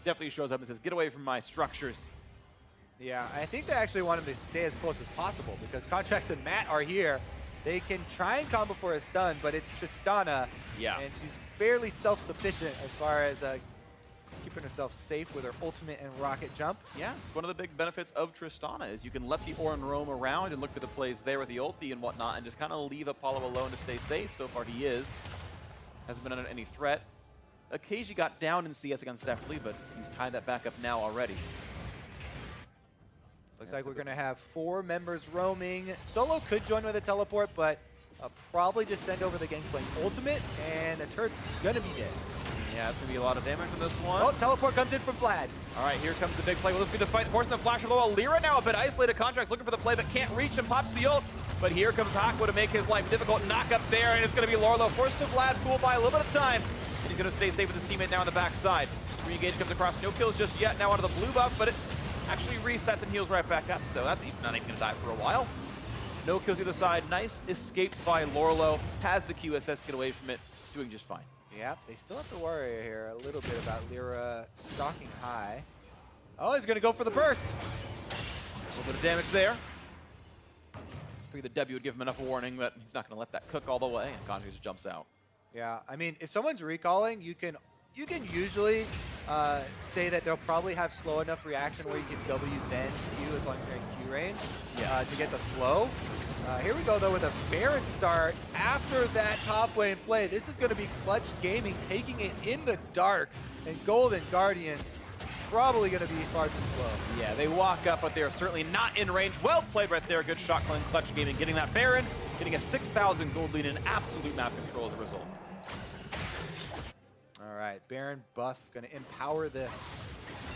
Definitely shows up and says, get away from my structures. Yeah, I think they actually want him to stay as close as possible, because Contracts and Matt are here. They can try and combo for a stun, but it's Tristana, and she's fairly self-sufficient as far as keeping herself safe with her ultimate and rocket jump. Yeah, one of the big benefits of Tristana is you can let the Ornn roam around and look for the plays there with the ulti and whatnot, and just kind of leave Apollo alone to stay safe. So far he is. Hasn't been under any threat. Occasionally got down in CS against Deftly, but he's tied that back up now already. Looks like we're going to have 4 members roaming. Solo could join with a teleport, but probably just send over the Gangplank ultimate, and the turret's going to be dead. Yeah, it's going to be a lot of damage on this one. Oh, teleport comes in from Vlad. All right, here comes the big play. Will this be the fight? Forcing the flash for Loa. Lyra now a bit isolated. Contracts looking for the play, but can't reach him. Pops the ult. But here comes Aqua to make his life difficult. Knock up there, and it's going to be Lorlo forced to Vlad, fooled by a little bit of time. And he's going to stay safe with his teammate now on the backside. Re-engage comes across. No kills just yet. Now onto the blue buff, but it actually resets and heals right back up, so that's not even going to die for a while. No kills either side. Nice escapes by Lorlo. Has the QSS to get away from it. Doing just fine. Yeah, they still have to worry here a little bit about Lyra stalking high. Oh, he's going to go for the burst. A little bit of damage there. I figured the W would give him enough warning that he's not going to let that cook all the way, and Conjure just jumps out. Yeah, I mean, if someone's recalling, you can usually say that they'll probably have slow enough reaction where you can W then Q as long as you're in Q range to get the slow. Here we go, though, with a Baron start after that top lane play. This is going to be Clutch Gaming taking it in the dark, and Golden Guardians probably going to be far too slow. Yeah, they walk up, but they're certainly not in range. Well played right there. Good shot calling Clutch Gaming, getting that Baron, getting a 6,000 gold lead and absolute map control as a result. All right, Baron buff going to empower the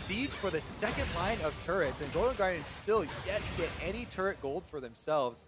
siege for the second line of turrets, and Golden Guardians still yet to get any turret gold for themselves.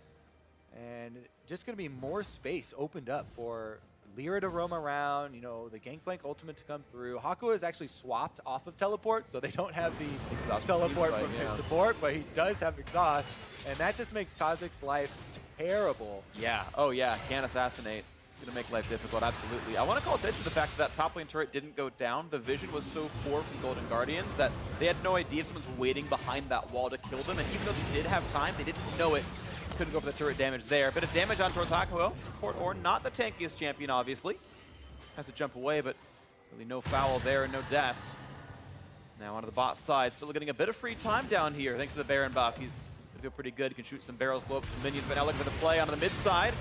And just going to be more space opened up for Lyra to roam around, the Gangplank ultimate to come through. Haku is actually swapped off of teleport, so they don't have the exhaust teleport from his support, but he does have exhaust, and that just makes Kha'Zix's life terrible. Yeah, oh yeah, can't assassinate. Gonna make life difficult, absolutely. I want to call attention to the fact that top lane turret didn't go down. The vision was so poor from Golden Guardians that they had no idea if someone's waiting behind that wall to kill them, and even though they did have time, they didn't know it. Couldn't go for the turret damage there. Bit of damage on towards Hakuho. Support Ornn, not the tankiest champion, obviously. Has to jump away, but really no foul there and no deaths. Now onto the bot side, still getting a bit of free time down here, thanks to the Baron buff. He's gonna feel pretty good, can shoot some barrels, blow up some minions, but now looking for the play onto the mid side.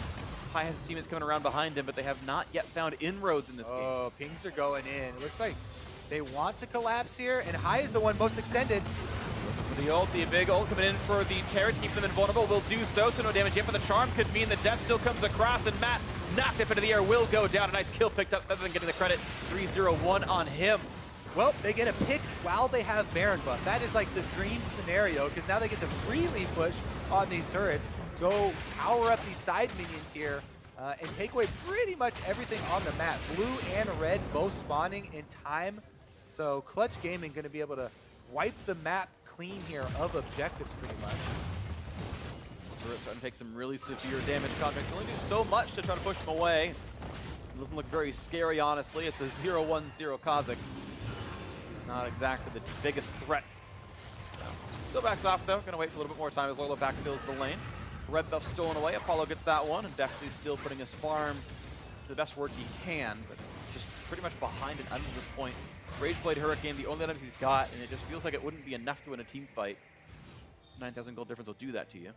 High has his teammates coming around behind him, but they have not yet found inroads in this game. Oh, pings are going in. It looks like they want to collapse here, and High is the one most extended. For the ulti, a big ult coming in for the Terror, keeps them invulnerable, will do so no damage yet, but the charm could mean the death still comes across, and Matt knocked up into the air, will go down. A nice kill picked up, better than getting the credit. 3-0-1 on him. Well, they get a pick while they have Baron buff. That is like the dream scenario, because now they get to freely push on these turrets, go power up these side minions here, and take away pretty much everything on the map. Blue and red both spawning in time, so Clutch Gaming going to be able to wipe the map clean here of objectives pretty much. Turret's starting to take some really severe damage. Contracts only do so much to try to push them away. It doesn't look very scary, honestly. It's a 0-1-0 Kha'Zix. Not exactly the biggest threat. Still backs off though. Gonna wait for a little bit more time as Lola backfills the lane. Red buff stolen away. Apollo gets that one, and definitely still putting his farm to the best work he can, but just pretty much behind an item at this point. Rageblade Hurricane, the only items he's got, and it just feels like it wouldn't be enough to win a team fight. 9,000 gold difference will do that to you.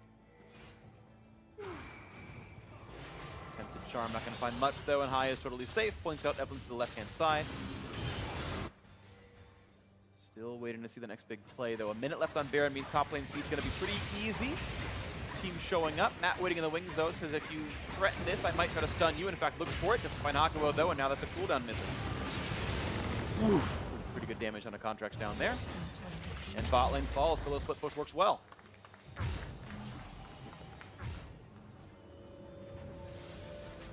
Tempted Charm, not gonna find much though, and High is totally safe. Points out Evelyn to the left-hand side. Still waiting to see the next big play, though. A minute left on Baron means top lane siege going to be pretty easy. Team showing up. Matt waiting in the wings, though, says if you threaten this, I might try to stun you. In fact, looks for it. Doesn't find Hakuho, though, and now that's a cooldown missing. Oof. Pretty good damage on the contracts down there. And bot lane falls. Solo split push works well.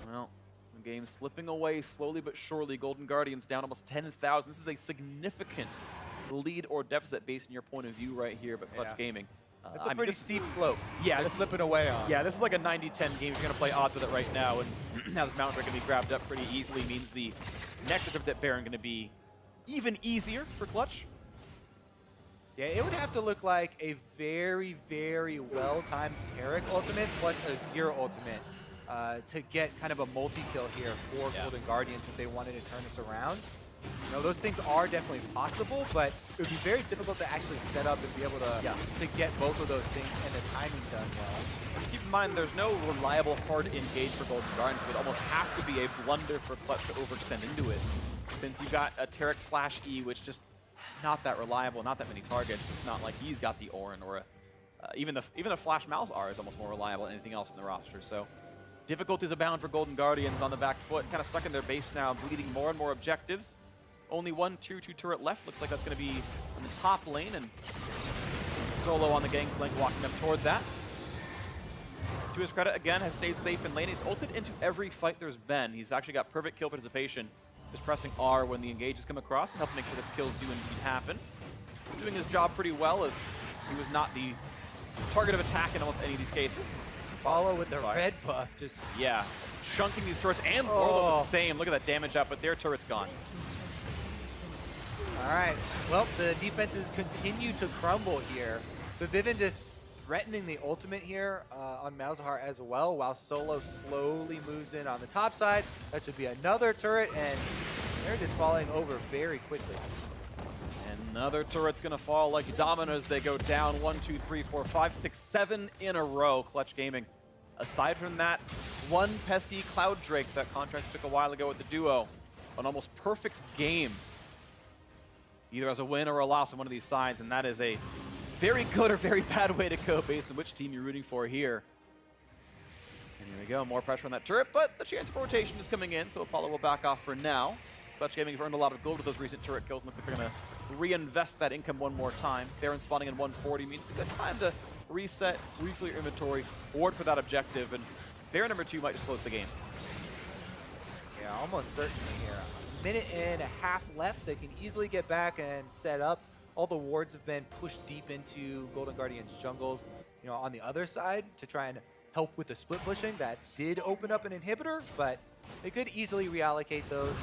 Well, the game's slipping away slowly but surely. Golden Guardians down almost 10,000. This is a significant lead or deficit based on your point of view right here, but Clutch Gaming. It's a pretty steep slope. Yeah, it's slipping away on. Yeah, this is like a 90-10 game. You're going to play odds with it right now, and now this mountain break can be grabbed up pretty easily means the next attempt at Baron going to be even easier for Clutch. Yeah, it would have to look like a very, very well-timed Taric ultimate plus a Zero ultimate to get kind of a multi-kill here for Golden Guardians if they wanted to turn this around. You know, those things are definitely possible, but it would be very difficult to actually set up and be able to get both of those things and the timing done well. Keep in mind, there's no reliable hard engage for Golden Guardians. It would almost have to be a blunder for Clutch to overextend into it, since you've got a Taric Flash E, which just not that reliable, not that many targets. It's not like he's got the Ornn or even the Flash Mouse R is almost more reliable than anything else in the roster. So difficulties abound for Golden Guardians on the back foot, kind of stuck in their base now, bleeding more and more objectives. Only one tier 2 turret left. Looks like that's going to be in the top lane, and Solo on the gangplank walking up toward that. To his credit, again, has stayed safe in lane. He's ulted into every fight there's been. He's actually got perfect kill participation, just pressing R when the engages come across and helping make sure that the kills do indeed happen. Doing his job pretty well, as he was not the target of attack in almost any of these cases. Follow with the red buff, just... Yeah, shunking these turrets and Warlock the same. Look at that damage up, but their turret's gone. All right, well, the defenses continue to crumble here. The Vivin just threatening the ultimate here on Malzahar as well, while Solo slowly moves in on the top side. That should be another turret, and they're just falling over very quickly. Another turret's gonna fall like dominoes. They go down 1, 2, 3, 4, 5, 6, 7 in a row. Clutch Gaming. Aside from that, one pesky Cloud Drake that Contracts took a while ago with the duo. An almost perfect game, either as a win or a loss on one of these sides, and that is a very good or very bad way to go based on which team you're rooting for here. And here we go, more pressure on that turret, but the chance for rotation is coming in, so Apollo will back off for now. Clutch Gaming has earned a lot of gold with those recent turret kills. Looks like they're going to reinvest that income one more time. Baron spawning in 140 means it's a good time to reset, refill your inventory, ward for that objective, and Baron number 2 might just close the game. Yeah, almost certainly here. A minute and a half left. They can easily get back and set up. All the wards have been pushed deep into Golden Guardian's jungles, you know, on the other side to try and help with the split pushing. That did open up an inhibitor, but they could easily reallocate those,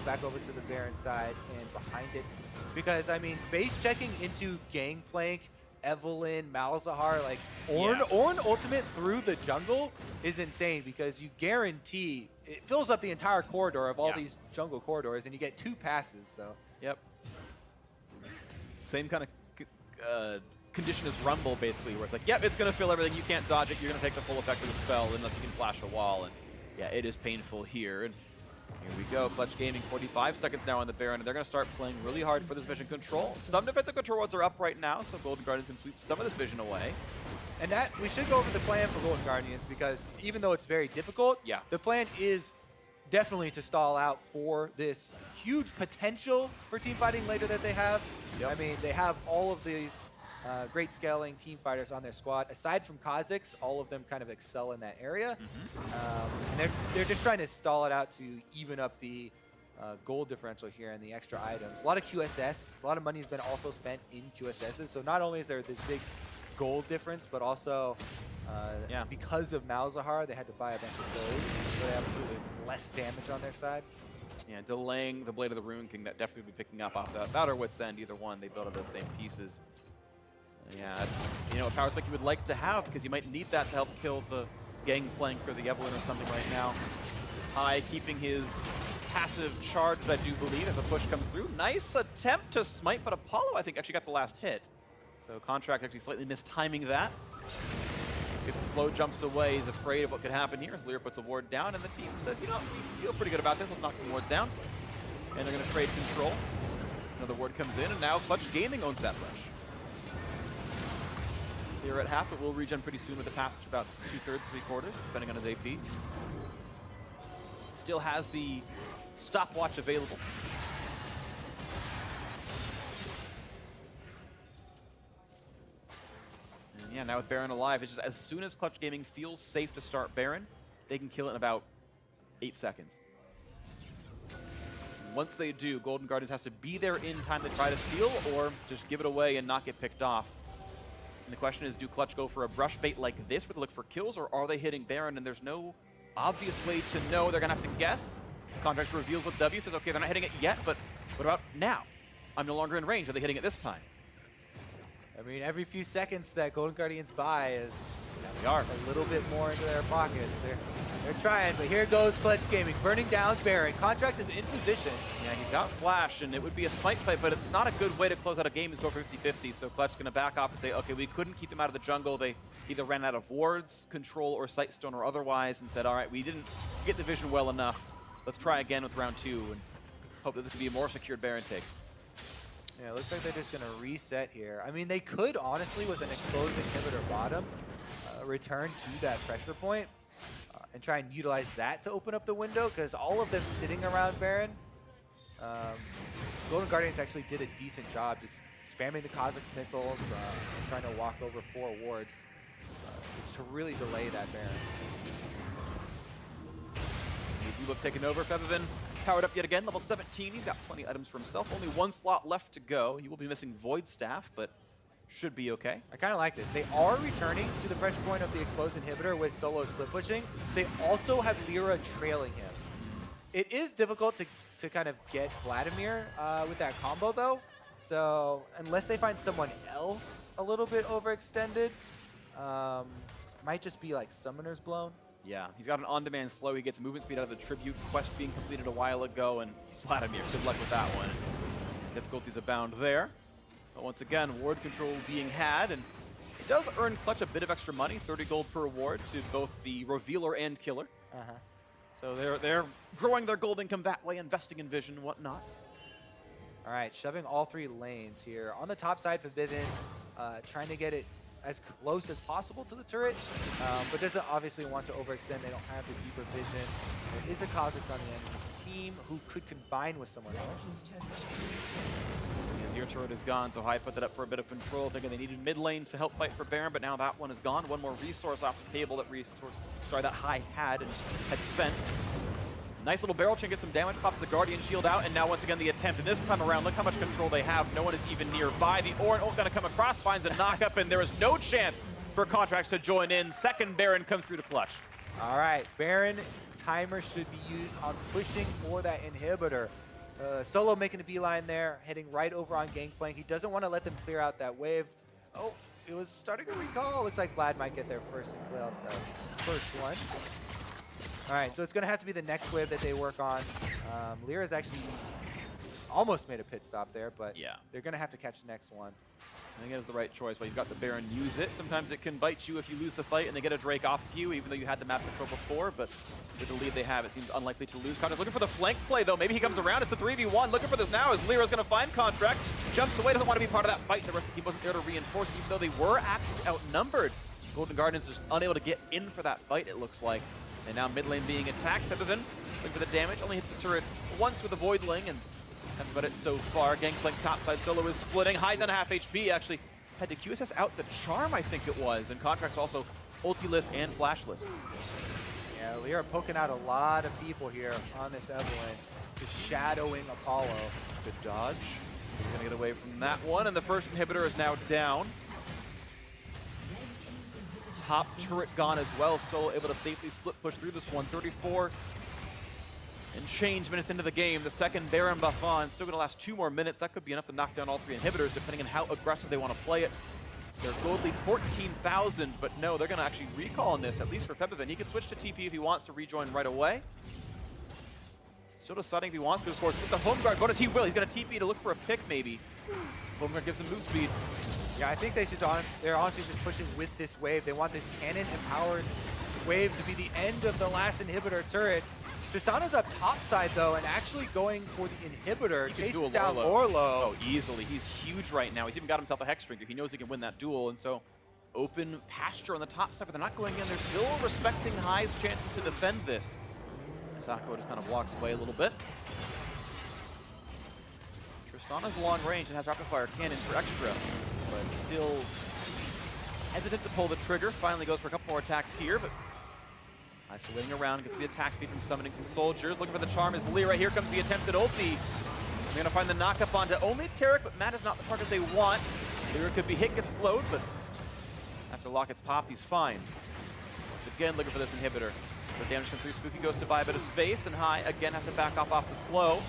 back over to the Baron side and behind it. Because, I mean, base checking into Gangplank, Evelynn, Malzahar, like, Ornn ultimate through the jungle is insane because you guarantee it fills up the entire corridor of all these jungle corridors, and you get 2 passes, so. Yep. Same kind of condition as Rumble, basically, where it's like, yep, it's going to fill everything. You can't dodge it. You're going to take the full effect of the spell unless you can flash a wall. And yeah, it is painful here. And here we go. Clutch Gaming, 45 seconds now on the Baron, and they're going to start playing really hard for this vision control. Some defensive control wards are up right now, so Golden Guardians can sweep some of this vision away. And that, we should go over the plan for Golden Guardians because even though it's very difficult, the plan is definitely to stall out for this huge potential for team fighting later that they have. I mean, they have all of these great scaling team fighters on their squad. Aside from Kha'Zix, all of them kind of excel in that area. And they're just trying to stall it out to even up the gold differential here and the extra items. A lot of QSS, a lot of money has been also spent in QSSs. So not only is there this big gold difference, but also because of Malzahar, they had to buy a bunch of those, so they have less damage on their side. Yeah, delaying the Blade of the Rune King, that definitely would be picking up off that. About or Wit's End, either one, they built out the same pieces. Yeah, it's a power spike you would like to have because you might need that to help kill the Gangplank or the Evelynn or something right now. High keeping his passive charge, I do believe, if a push comes through. Nice attempt to smite, but Apollo, I think, actually got the last hit. So Contract actually slightly mistiming that. Gets a slow jumps away. He's afraid of what could happen here as Lyra puts a ward down, and the team says, you know, we feel pretty good about this. Let's knock some wards down. And they're going to trade control. Another ward comes in, and now Clutch Gaming owns that rush. Lyra at half, but will regen pretty soon with the passage, about 2/3, 3/4, depending on his AP. Still has the stopwatch available. And yeah, now with Baron alive, it's just as soon as Clutch Gaming feels safe to start Baron, they can kill it in about 8 seconds. Once they do, Golden Guardians has to be there in time to try to steal or just give it away and not get picked off. And the question is, do Clutch go for a brush bait like this where they look for kills, or are they hitting Baron and there's no obvious way to know? They're going to have to guess. Contract reveals with W, says, okay, they're not hitting it yet, but what about now? I'm no longer in range. Are they hitting it this time? I mean, every few seconds that Golden Guardians buy is they are a little bit more into their pockets. They're trying, but here goes Clutch Gaming, burning down Baron. Contracts is in position. Yeah, he's got Flash, and it would be a smite fight, but it's not a good way to close out a game is go for 50-50. So Clutch's going to back off and say, okay, we couldn't keep them out of the jungle. They either ran out of wards, control, or sightstone, or otherwise, and said, all right, we didn't get the vision well enough. Let's try again with round 2 and hope that this can be a more secured Baron take. Yeah, it looks like they're just going to reset here. I mean, they could, honestly, with an exposed inhibitor bottom, return to that pressure point and try and utilize that to open up the window, because all of them sitting around Baron, Golden Guardians actually did a decent job just spamming the Kha'Zix missiles and trying to walk over 4 wards to really delay that Baron. Ebook taken over, Feathervin powered up yet again, level 17. He's got plenty of items for himself. Only 1 slot left to go. He will be missing Void Staff, but should be okay. I kind of like this. They are returning to the pressure point of the exposed inhibitor with solo split pushing. They also have Lyra trailing him. It is difficult to kind of get Vladimir with that combo, though. So unless they find someone else a little bit overextended, might just be like Summoner's Blown. Yeah, he's got an on-demand slow. He gets movement speed out of the Tribute quest being completed a while ago, and he's Vladimir. Good luck with that one. Difficulties abound there. But once again, ward control being had, and it does earn Clutch a bit of extra money, 30 gold per ward to both the Revealer and Killer. So they're growing their gold income that way, investing in vision and whatnot. All right, shoving all 3 lanes here. On the top side for Vivin, trying to get it as close as possible to the turret, but doesn't obviously want to overextend. They don't have the deeper vision. There is a Kha'Zix on the enemy team who could combine with someone else. Your turret is gone, so High put that up for a bit of control, thinking they needed mid lane to help fight for Baron, but now that one is gone. One more resource off the table that High had spent. Nice little barrel chain, gets some damage, pops the Guardian shield out, and now once again the attempt. And this time around, look how much control they have. No one is even nearby. The Ornn ult gonna come across, finds a knock-up, and there is no chance for Contracts to join in. Second Baron comes through to Clutch. All right, Baron timer should be used on pushing for that inhibitor. Solo making a beeline there, heading right over on Gangplank. He doesn't want to let them clear out that wave. Oh, it was starting a recall. Looks like Vlad might get there first and clear out the first one. All right, so it's going to have to be the next wave that they work on. Lyra's actually almost made a pit stop there, but yeah, they're going to have to catch the next one. I think it is the right choice. While you've got the Baron, use it. Sometimes it can bite you if you lose the fight and they get a Drake off of you, even though you had the map control before. But with the lead they have, it seems unlikely to lose. Contract's looking for the flank play, though. Maybe he comes around. It's a 3v1. Looking for this now as Lyra's going to find Contract. Jumps away, doesn't want to be part of that fight. The rest of the team wasn't there to reinforce, even though they were actually outnumbered. Golden Guardians just unable to get in for that fight, it looks like. And now mid lane being attacked. Febiven looking for the damage. Only hits the turret once with a Voidling, and that's about it so far. Gangplank topside. Solo is splitting. High down to half HP, actually. Had to QSS out the Charm, I think it was, and Contract's also ultiless and flashless. Yeah, Lyra poking out a lot of people here on this Evelyn, just shadowing Apollo. Good dodge. He's going to get away from that one, and the first inhibitor is now down. Top turret gone as well. Solo able to safely split push through this one. 34 and change minutes into the game. The second Baron buff on. Still going to last 2 more minutes. That could be enough to knock down all 3 inhibitors, depending on how aggressive they want to play it. Their gold lead 14,000, but no, they're going to actually recall on this, at least for Febiven. He can switch to TP if he wants to rejoin right away. So deciding if he wants to, of course. With the home guard bonus, he will. He's going to TP to look for a pick, maybe. Home guard gives him move speed. Yeah, I think they're honestly just pushing with this wave. They want this cannon-empowered wave to be the end of the last inhibitor turrets. Tristana's up top side, though, and actually going for the inhibitor. Chasing down Orlo. Oh, easily. He's huge right now. He's even got himself a Hex Drinker. He knows he can win that duel, and so open pasture on the top side, but they're not going in. They're still respecting High's chances to defend this. Sako just kind of walks away a little bit. Tristana's long range and has rapid fire cannon for extra, but still hesitant to pull the trigger. Finally goes for a couple more attacks here, but isolating around, gets the attack speed from summoning some soldiers. Looking for the charm is Lyra. Here comes the attempted ulti. They're going to find the knock-up onto only Tarek, but Matt is not the target they want. Lyra could be hit, gets slowed, but after Locket's pop, he's fine. Once again, looking for this inhibitor. The damage comes through. Spooky goes to buy a bit of space, and High again has to back off the slow.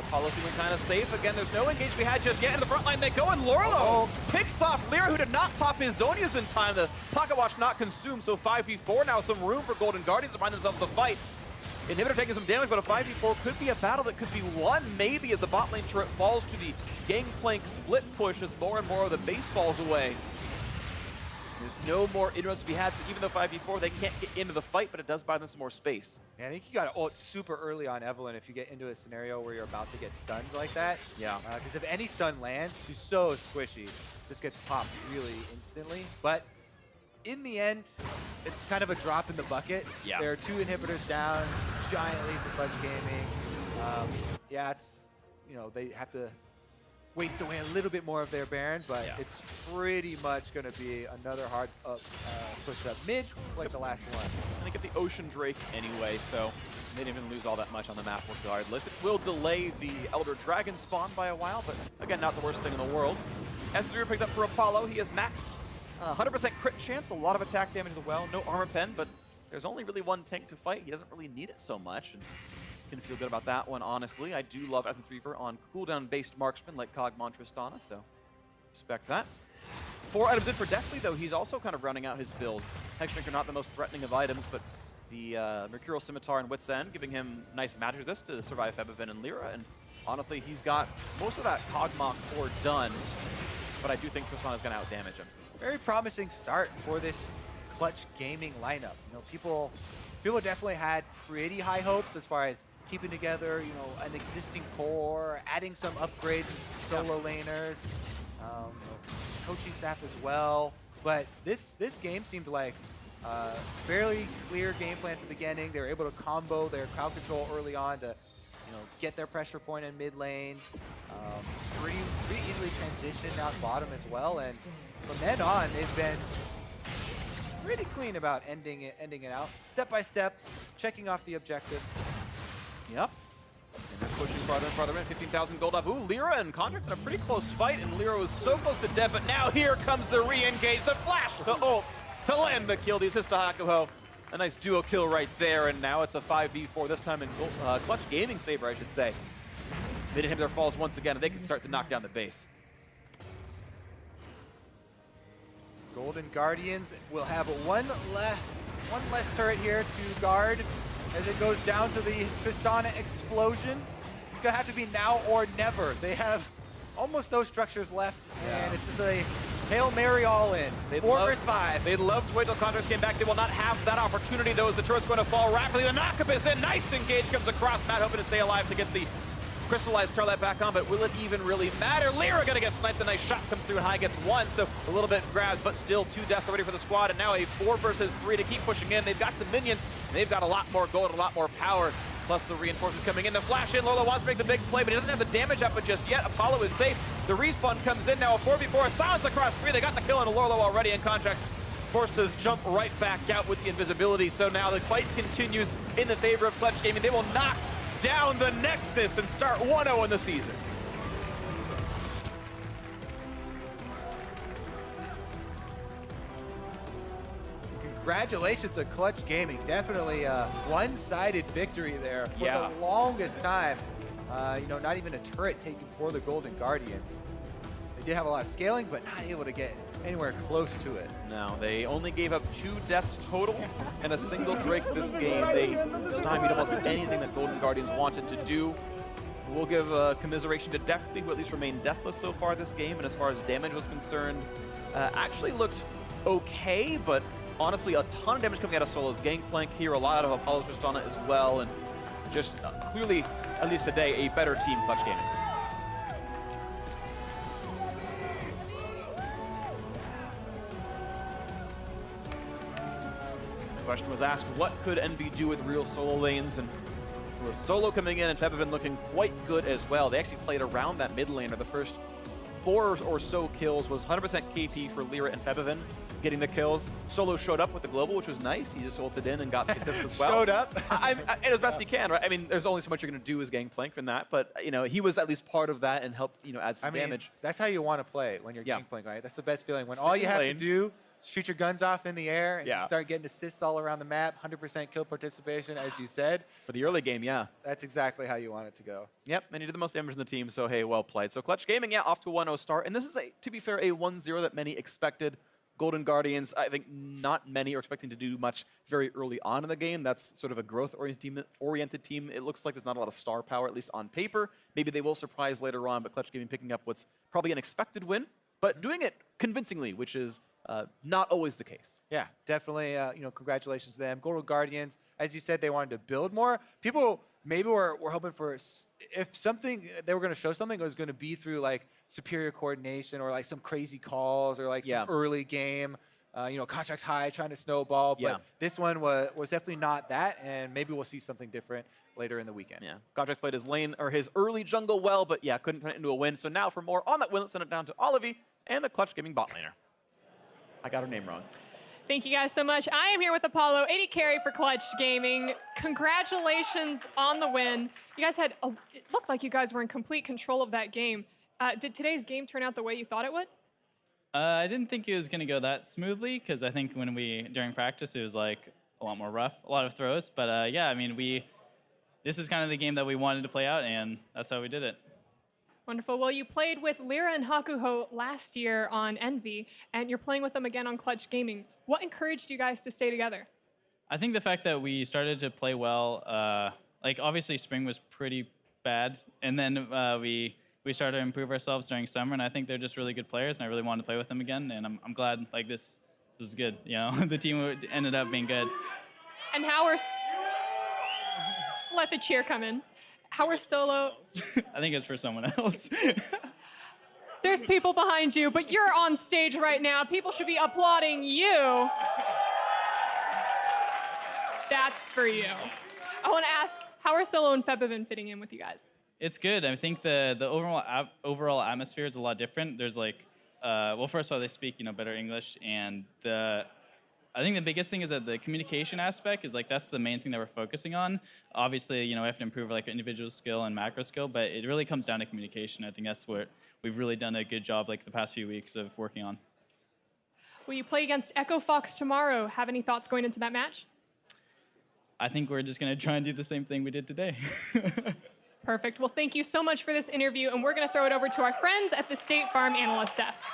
Apollo feeling kind of safe. Again, there's no engage we had just yet. In the front line they go, and Lorlo picks off Lyra, who did not pop his Zonias in time. The Pocket Watch not consumed, so 5v4 now. Some room for Golden Guardians to find themselves the fight. Inhibitor taking some damage, but a 5v4 could be a battle that could be won, maybe, as the bot lane turret falls to the Gangplank split push as more and more of the base falls away. There's no more inroads to be had, so even though 5v4, they can't get into the fight, but it does buy them some more space. Yeah, I think you got to ult super early on Evelyn if you get into a scenario where you're about to get stunned like that. Yeah. Because if any stun lands, she's so squishy. Just gets popped really instantly. But in the end, it's kind of a drop in the bucket. Yeah. There are 2 inhibitors down, giant lead for Clutch Gaming. Yeah, it's, you know, they have to waste away a little bit more of their Baron, but yeah, it's pretty much going to be another hard push up mid, like the last one. And they get the Ocean Drake anyway, so they didn't even lose all that much on the map regardless. It will delay the Elder Dragon spawn by a while, but again, not the worst thing in the world. As the picked up for Apollo, he has max 100% crit chance, a lot of attack damage as well, no armor pen, but there's only really 1 tank to fight. He doesn't really need it so much. And can feel good about that one, honestly. I do love Essence Reaver on cooldown-based marksman like Kog'Maw Tristana, so respect that. 4 items in for Deathly, though. He's also kind of rounding out his build. Hexdrinker not the most threatening of items, but the Mercurial Scimitar and Wit's End giving him nice magic resist to survive Febiven and Lyra, and honestly, he's got most of that Kog'Maw core done, but I do think Tristana's going to outdamage him. Very promising start for this Clutch Gaming lineup. You know, people definitely had pretty high hopes as far as keeping together, you know, an existing core, adding some upgrades, solo laners, coaching staff as well. But this game seemed like fairly clear game plan at the beginning. They were able to combo their crowd control early on to, you know, get their pressure point in mid lane. Pretty easily transitioned out bottom as well, and from then on, they've been pretty clean about ending it out, step by step, checking off the objectives. Yep. And they're pushing farther and farther in. 15,000 gold up. Ooh, Lyra and Contract's in a pretty close fight, and Lyra was so close to death, but now here comes the re-engage, the flash to ult to land the kill. The assist to Hakuho. A nice duo kill right there, and now it's a 5v4, this time in Clutch Gaming's favor, I should say. They didn't have their falls once again, and they can start to knock down the base. Golden Guardians will have one less turret here to guard as it goes down to the Tristana explosion. It's going to have to be now or never. They have almost no structures left, and it's just a Hail Mary all in. 4 versus 5. They'd love to wait till Contracts came back. They will not have that opportunity, though, as the turret's going to fall rapidly. The knockup is in. Nice engage comes across. Matt hoping to stay alive to get the crystallized Starlight back on, but will it even really matter? Lyra gonna get sniped. A nice shot comes through, and High gets 1, so a little bit grabbed, but still 2 deaths already for the squad, and now a 4 versus 3 to keep pushing in. They've got the minions, and they've got a lot more gold, a lot more power, plus the reinforcements coming in. The flash in, Lola wants to make the big play, but he doesn't have the damage up just yet. Apollo is safe. The respawn comes in now, a 4v4, a silence across 3. They got the kill on Lolo already, and Contracts forced to jump right back out with the invisibility. So now the fight continues in the favor of Clutch Gaming. They will knock down the Nexus and start 1-0 in the season. Congratulations to Clutch Gaming. Definitely a one-sided victory there for the longest time. You know, not even a turret taken for the Golden Guardians. They did have a lot of scaling, but not able to get anywhere close to it. No, they only gave up 2 deaths total and a single Drake this game. They stymied almost anything that Golden Guardians wanted to do. We'll give commiseration to Deathly, who at least remained deathless so far this game, and as far as damage was concerned, actually looked okay, but honestly, a ton of damage coming out of Solo's Gangplank here, a lot of Apollo's Tristana as well, and just clearly, at least today, a better team, Clutch Gaming. The question was asked, what could Envy do with real solo lanes? And with Solo coming in and Febvin looking quite good as well. They actually played around that mid lane, or the first 4 or so kills was 100% KP for Lyra and Febvin getting the kills. Solo showed up with the global, which was nice. He just ulted in and got the assist as well. Showed up. As best he can, right? I mean, there's only so much you're going to do as Gangplank from that, but, you know, he was at least part of that and helped, you know, add some damage. That's how you want to play when you're Gangplank, right? That's the best feeling. When all you have to do is shoot your guns off in the air and you start getting assists all around the map, 100% kill participation, as you said. For the early game, That's exactly how you want it to go. Yep, and he did the most damage in the team, so hey, well played. So Clutch Gaming, off to a 1-0 start, and this is, to be fair, a 1-0 that many expected. Golden Guardians, I think not many are expecting to do much very early on in the game. That's sort of a growth-oriented team. It looks like there's not a lot of star power, at least on paper. Maybe they will surprise later on, but Clutch Gaming picking up what's probably an expected win, but doing it convincingly, which is not always the case. Yeah, definitely, you know, congratulations to them. Golden Guardians, as you said, they wanted to build more. People maybe were hoping for, if something, they were going to show something, it was going to be through like superior coordination or like some crazy calls or like some early game, you know, Contracts High trying to snowball. But this one was definitely not that, and maybe we'll see something different later in the weekend. Yeah, Contracts played his lane or his early jungle well, but yeah, couldn't turn it into a win. So now for more on that win, let's send it down to Olivie and the Clutch Gaming bot laner. I got her name wrong. Thank you guys so much. I am here with Apollo, 80 carry for Clutch Gaming. Congratulations on the win. You guys had, it looked like you guys were in complete control of that game. Did today's game turn out the way you thought it would? I didn't think it was going to go that smoothly, because I think during practice, it was like a lot more rough, a lot of throws. But yeah, I mean, this is kind of the game that we wanted to play out, and that's how we did it. Wonderful. Well, you played with Lyra and Hakuho last year on Envy, and you're playing with them again on Clutch Gaming. What encouraged you guys to stay together? I think the fact that we started to play well, like obviously spring was pretty bad, and then we started to improve ourselves during summer, and I think they're just really good players, and I really wanted to play with them again, and I'm glad like this was good. You know, the team ended up being good. And how are... Let the cheer come in. How are Solo... I think it's for someone else. There's people behind you, but you're on stage right now. People should be applauding you. That's for you. I want to ask, how are Solo and Febvin fitting in with you guys? It's good. I think the overall atmosphere is a lot different. There's like, well, first of all, they speak, you know, better English, and I think the biggest thing is that the communication aspect is like, that's the main thing that we're focusing on. Obviously, you know, we have to improve like individual skill and macro skill, but it really comes down to communication. I think that's what we've really done a good job like the past few weeks of working on. Will you play against Echo Fox tomorrow? Have any thoughts going into that match? I think we're just going to try and do the same thing we did today. Perfect. Well, thank you so much for this interview, and we're going to throw it over to our friends at the State Farm Analyst Desk.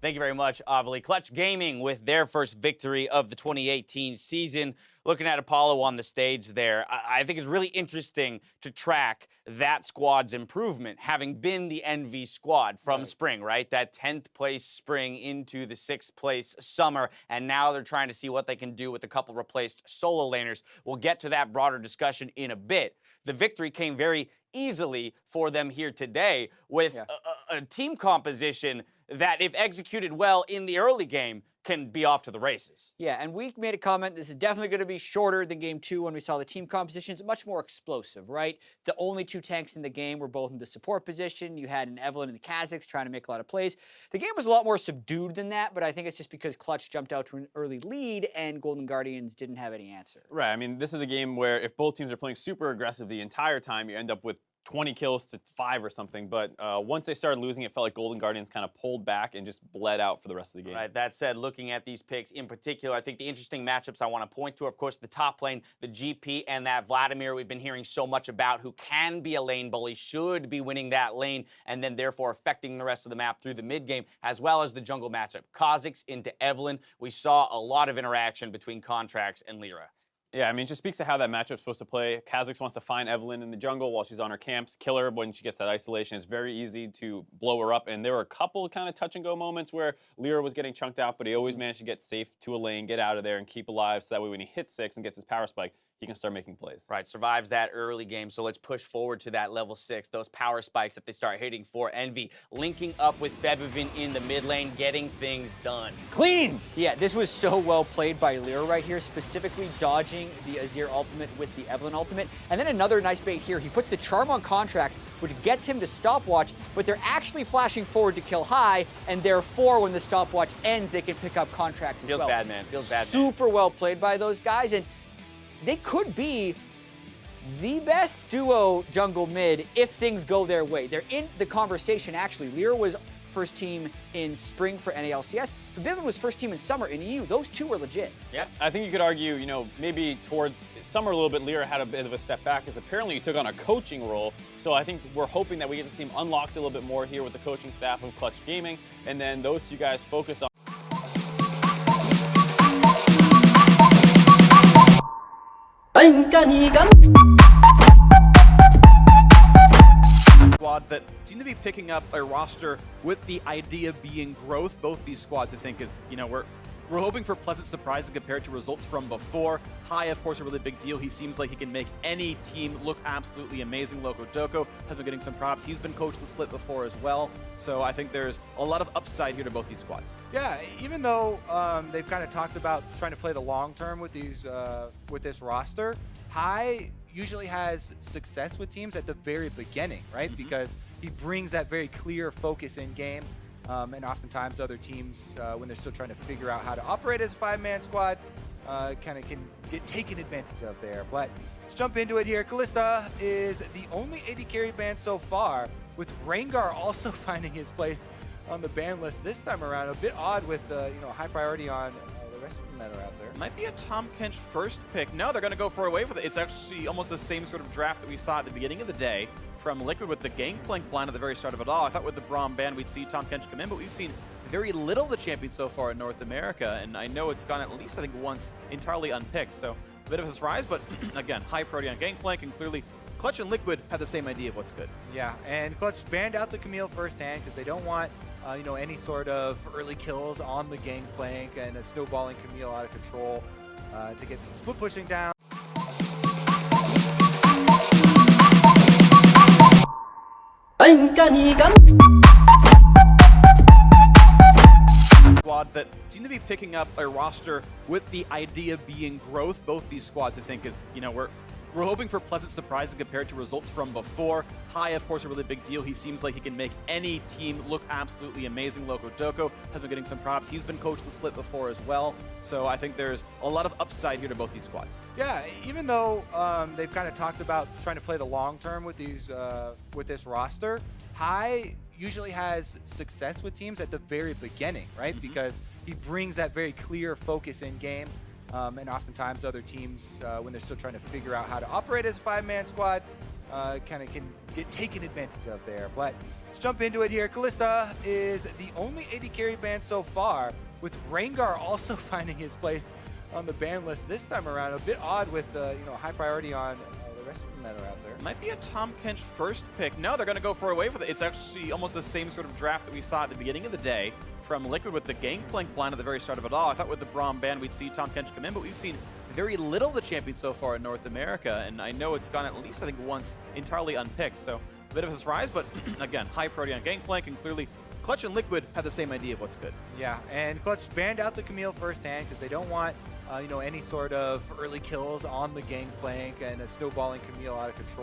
Thank you very much, Avali. Clutch Gaming with their first victory of the 2018 season. Looking at Apollo on the stage there, I think it's really interesting to track that squad's improvement, having been the NV squad from spring, right? That 10th place spring into the 6th place summer, and now they're trying to see what they can do with a couple replaced solo laners. We'll get to that broader discussion in a bit. The victory came very easily for them here today with a team composition that, if executed well in the early game, can be off to the races. Yeah, and we made a comment, this is definitely going to be shorter than Game 2 when we saw the team compositions, much more explosive, right? The only 2 tanks in the game were both in the support position. You had an Evelyn and the Kazakhs trying to make a lot of plays. The game was a lot more subdued than that, but I think it's just because Clutch jumped out to an early lead and Golden Guardians didn't have any answer. Right, I mean, this is a game where if both teams are playing super aggressive the entire time, you end up with 20 kills to 5 or something, but once they started losing, it felt like Golden Guardians kind of pulled back and just bled out for the rest of the game. Right, that said, looking at these picks in particular, I think the interesting matchups I want to point to, of course, the top lane, the GP, and that Vladimir we've been hearing so much about, who can be a lane bully, should be winning that lane, and then therefore affecting the rest of the map through the mid game, as well as the jungle matchup. Kazakhs into Evelyn. We saw a lot of interaction between Contracts and Lyra. Yeah, I mean, it just speaks to how that matchup's supposed to play. Kazakhs wants to find Evelyn in the jungle while she's on her camps, kill her when she gets that isolation. It's very easy to blow her up, and there were a couple kind of touch-and-go moments where Lyra was getting chunked out, but he always managed to get safe to a lane, get out of there, and keep alive, so that way when he hits 6 and gets his power spike, he can start making plays. Right, survives that early game, so let's push forward to that level 6, those power spikes that they start hitting for Envy, linking up with Febivin in the mid lane, getting things done. Clean! Yeah, this was so well played by Lyra right here, specifically dodging the Azir ultimate with the Evelyn ultimate. And then another nice bait here, he puts the charm on Contracts, which gets him to stopwatch, but they're actually flashing forward to kill high, and therefore when the stopwatch ends, they can pick up Contracts as well. Feels bad, man. Feels bad, man. Super well played by those guys, and they could be the best duo jungle mid if things go their way. They're in the conversation, actually. Lyra was first team in spring for NALCS. Febivin was first team in summer in EU. Those two were legit. Yeah, I think you could argue, you know, maybe towards summer a little bit, Lyra had a bit of a step back because apparently he took on a coaching role. So I think we're hoping that we get to see him unlocked a little bit more here with the coaching staff of Clutch Gaming. And then those two guys focus on squads that seem to be picking up a roster with the idea being growth. Both these squads, I think, is, you know, we're hoping for pleasant surprises compared to results from before. High, of course, a really big deal. He seems like he can make any team look absolutely amazing. Loco Doko has been getting some props. He's been coached the split before as well. So I think there's a lot of upside here to both these squads. Yeah, even though they've kind of talked about trying to play the long term with these with this roster, High usually has success with teams at the very beginning, right? Because he brings that very clear focus in game. And oftentimes other teams, when they're still trying to figure out how to operate as a 5-man squad, kind of can get taken advantage of there. But let's jump into it here. Kalista is the only AD carry ban so far, with Rengar also finding his place on the ban list this time around. A bit odd with you know, high priority on the rest of them that are out there. Might be a Tom Kench first pick. No, they're going to go for a wave with it. It's actually almost the same sort of draft that we saw at the beginning of the day from Liquid with the Gangplank blind at the very start of it all. I thought with the Braum ban we'd see Tom Kench come in, but we've seen very little of the champion so far in North America, and I know it's gone at least, I think, once entirely unpicked, so a bit of a surprise, but again, high priority on Gangplank, and clearly Clutch and Liquid have the same idea of what's good. Yeah, and Clutch banned out the Camille firsthand because they don't want you know, any sort of early kills on the Gangplank and a snowballing Camille out of control to get some split pushing down. Squads that seem to be picking up a roster with the idea being growth. Both these squads, I think, is, you know, we're hoping for pleasant surprises compared to results from before. High, of course, a really big deal. He seems like he can make any team look absolutely amazing. Loco Doko has been getting some props. He's been coached the split before as well. So I think there's a lot of upside here to both these squads. Yeah, even though they've kind of talked about trying to play the long term with these with this roster, High usually has success with teams at the very beginning, right? Because he brings that very clear focus in game. And oftentimes other teams, when they're still trying to figure out how to operate as a 5-man squad, kind of can get taken advantage of there. But let's jump into it here. Kalista is the only AD carry ban so far, with Rengar also finding his place on the ban list this time around. A bit odd with high priority on the rest of them that are out there. Might be a Tom Kench first pick. No, they're going to go for away with it. It's actually almost the same sort of draft that we saw at the beginning of the day from Liquid with the Gangplank blind at the very start of it all. I thought with the Braum ban we'd see Tom Kench come in, but we've seen very little of the champion so far in North America, and I know it's gone at least, I think, once entirely unpicked, so a bit of a surprise, but again, high priority on Gangplank, and clearly Clutch and Liquid have the same idea of what's good. Yeah, and Clutch banned out the Camille firsthand because they don't want any sort of early kills on the Gangplank and a snowballing Camille out of control.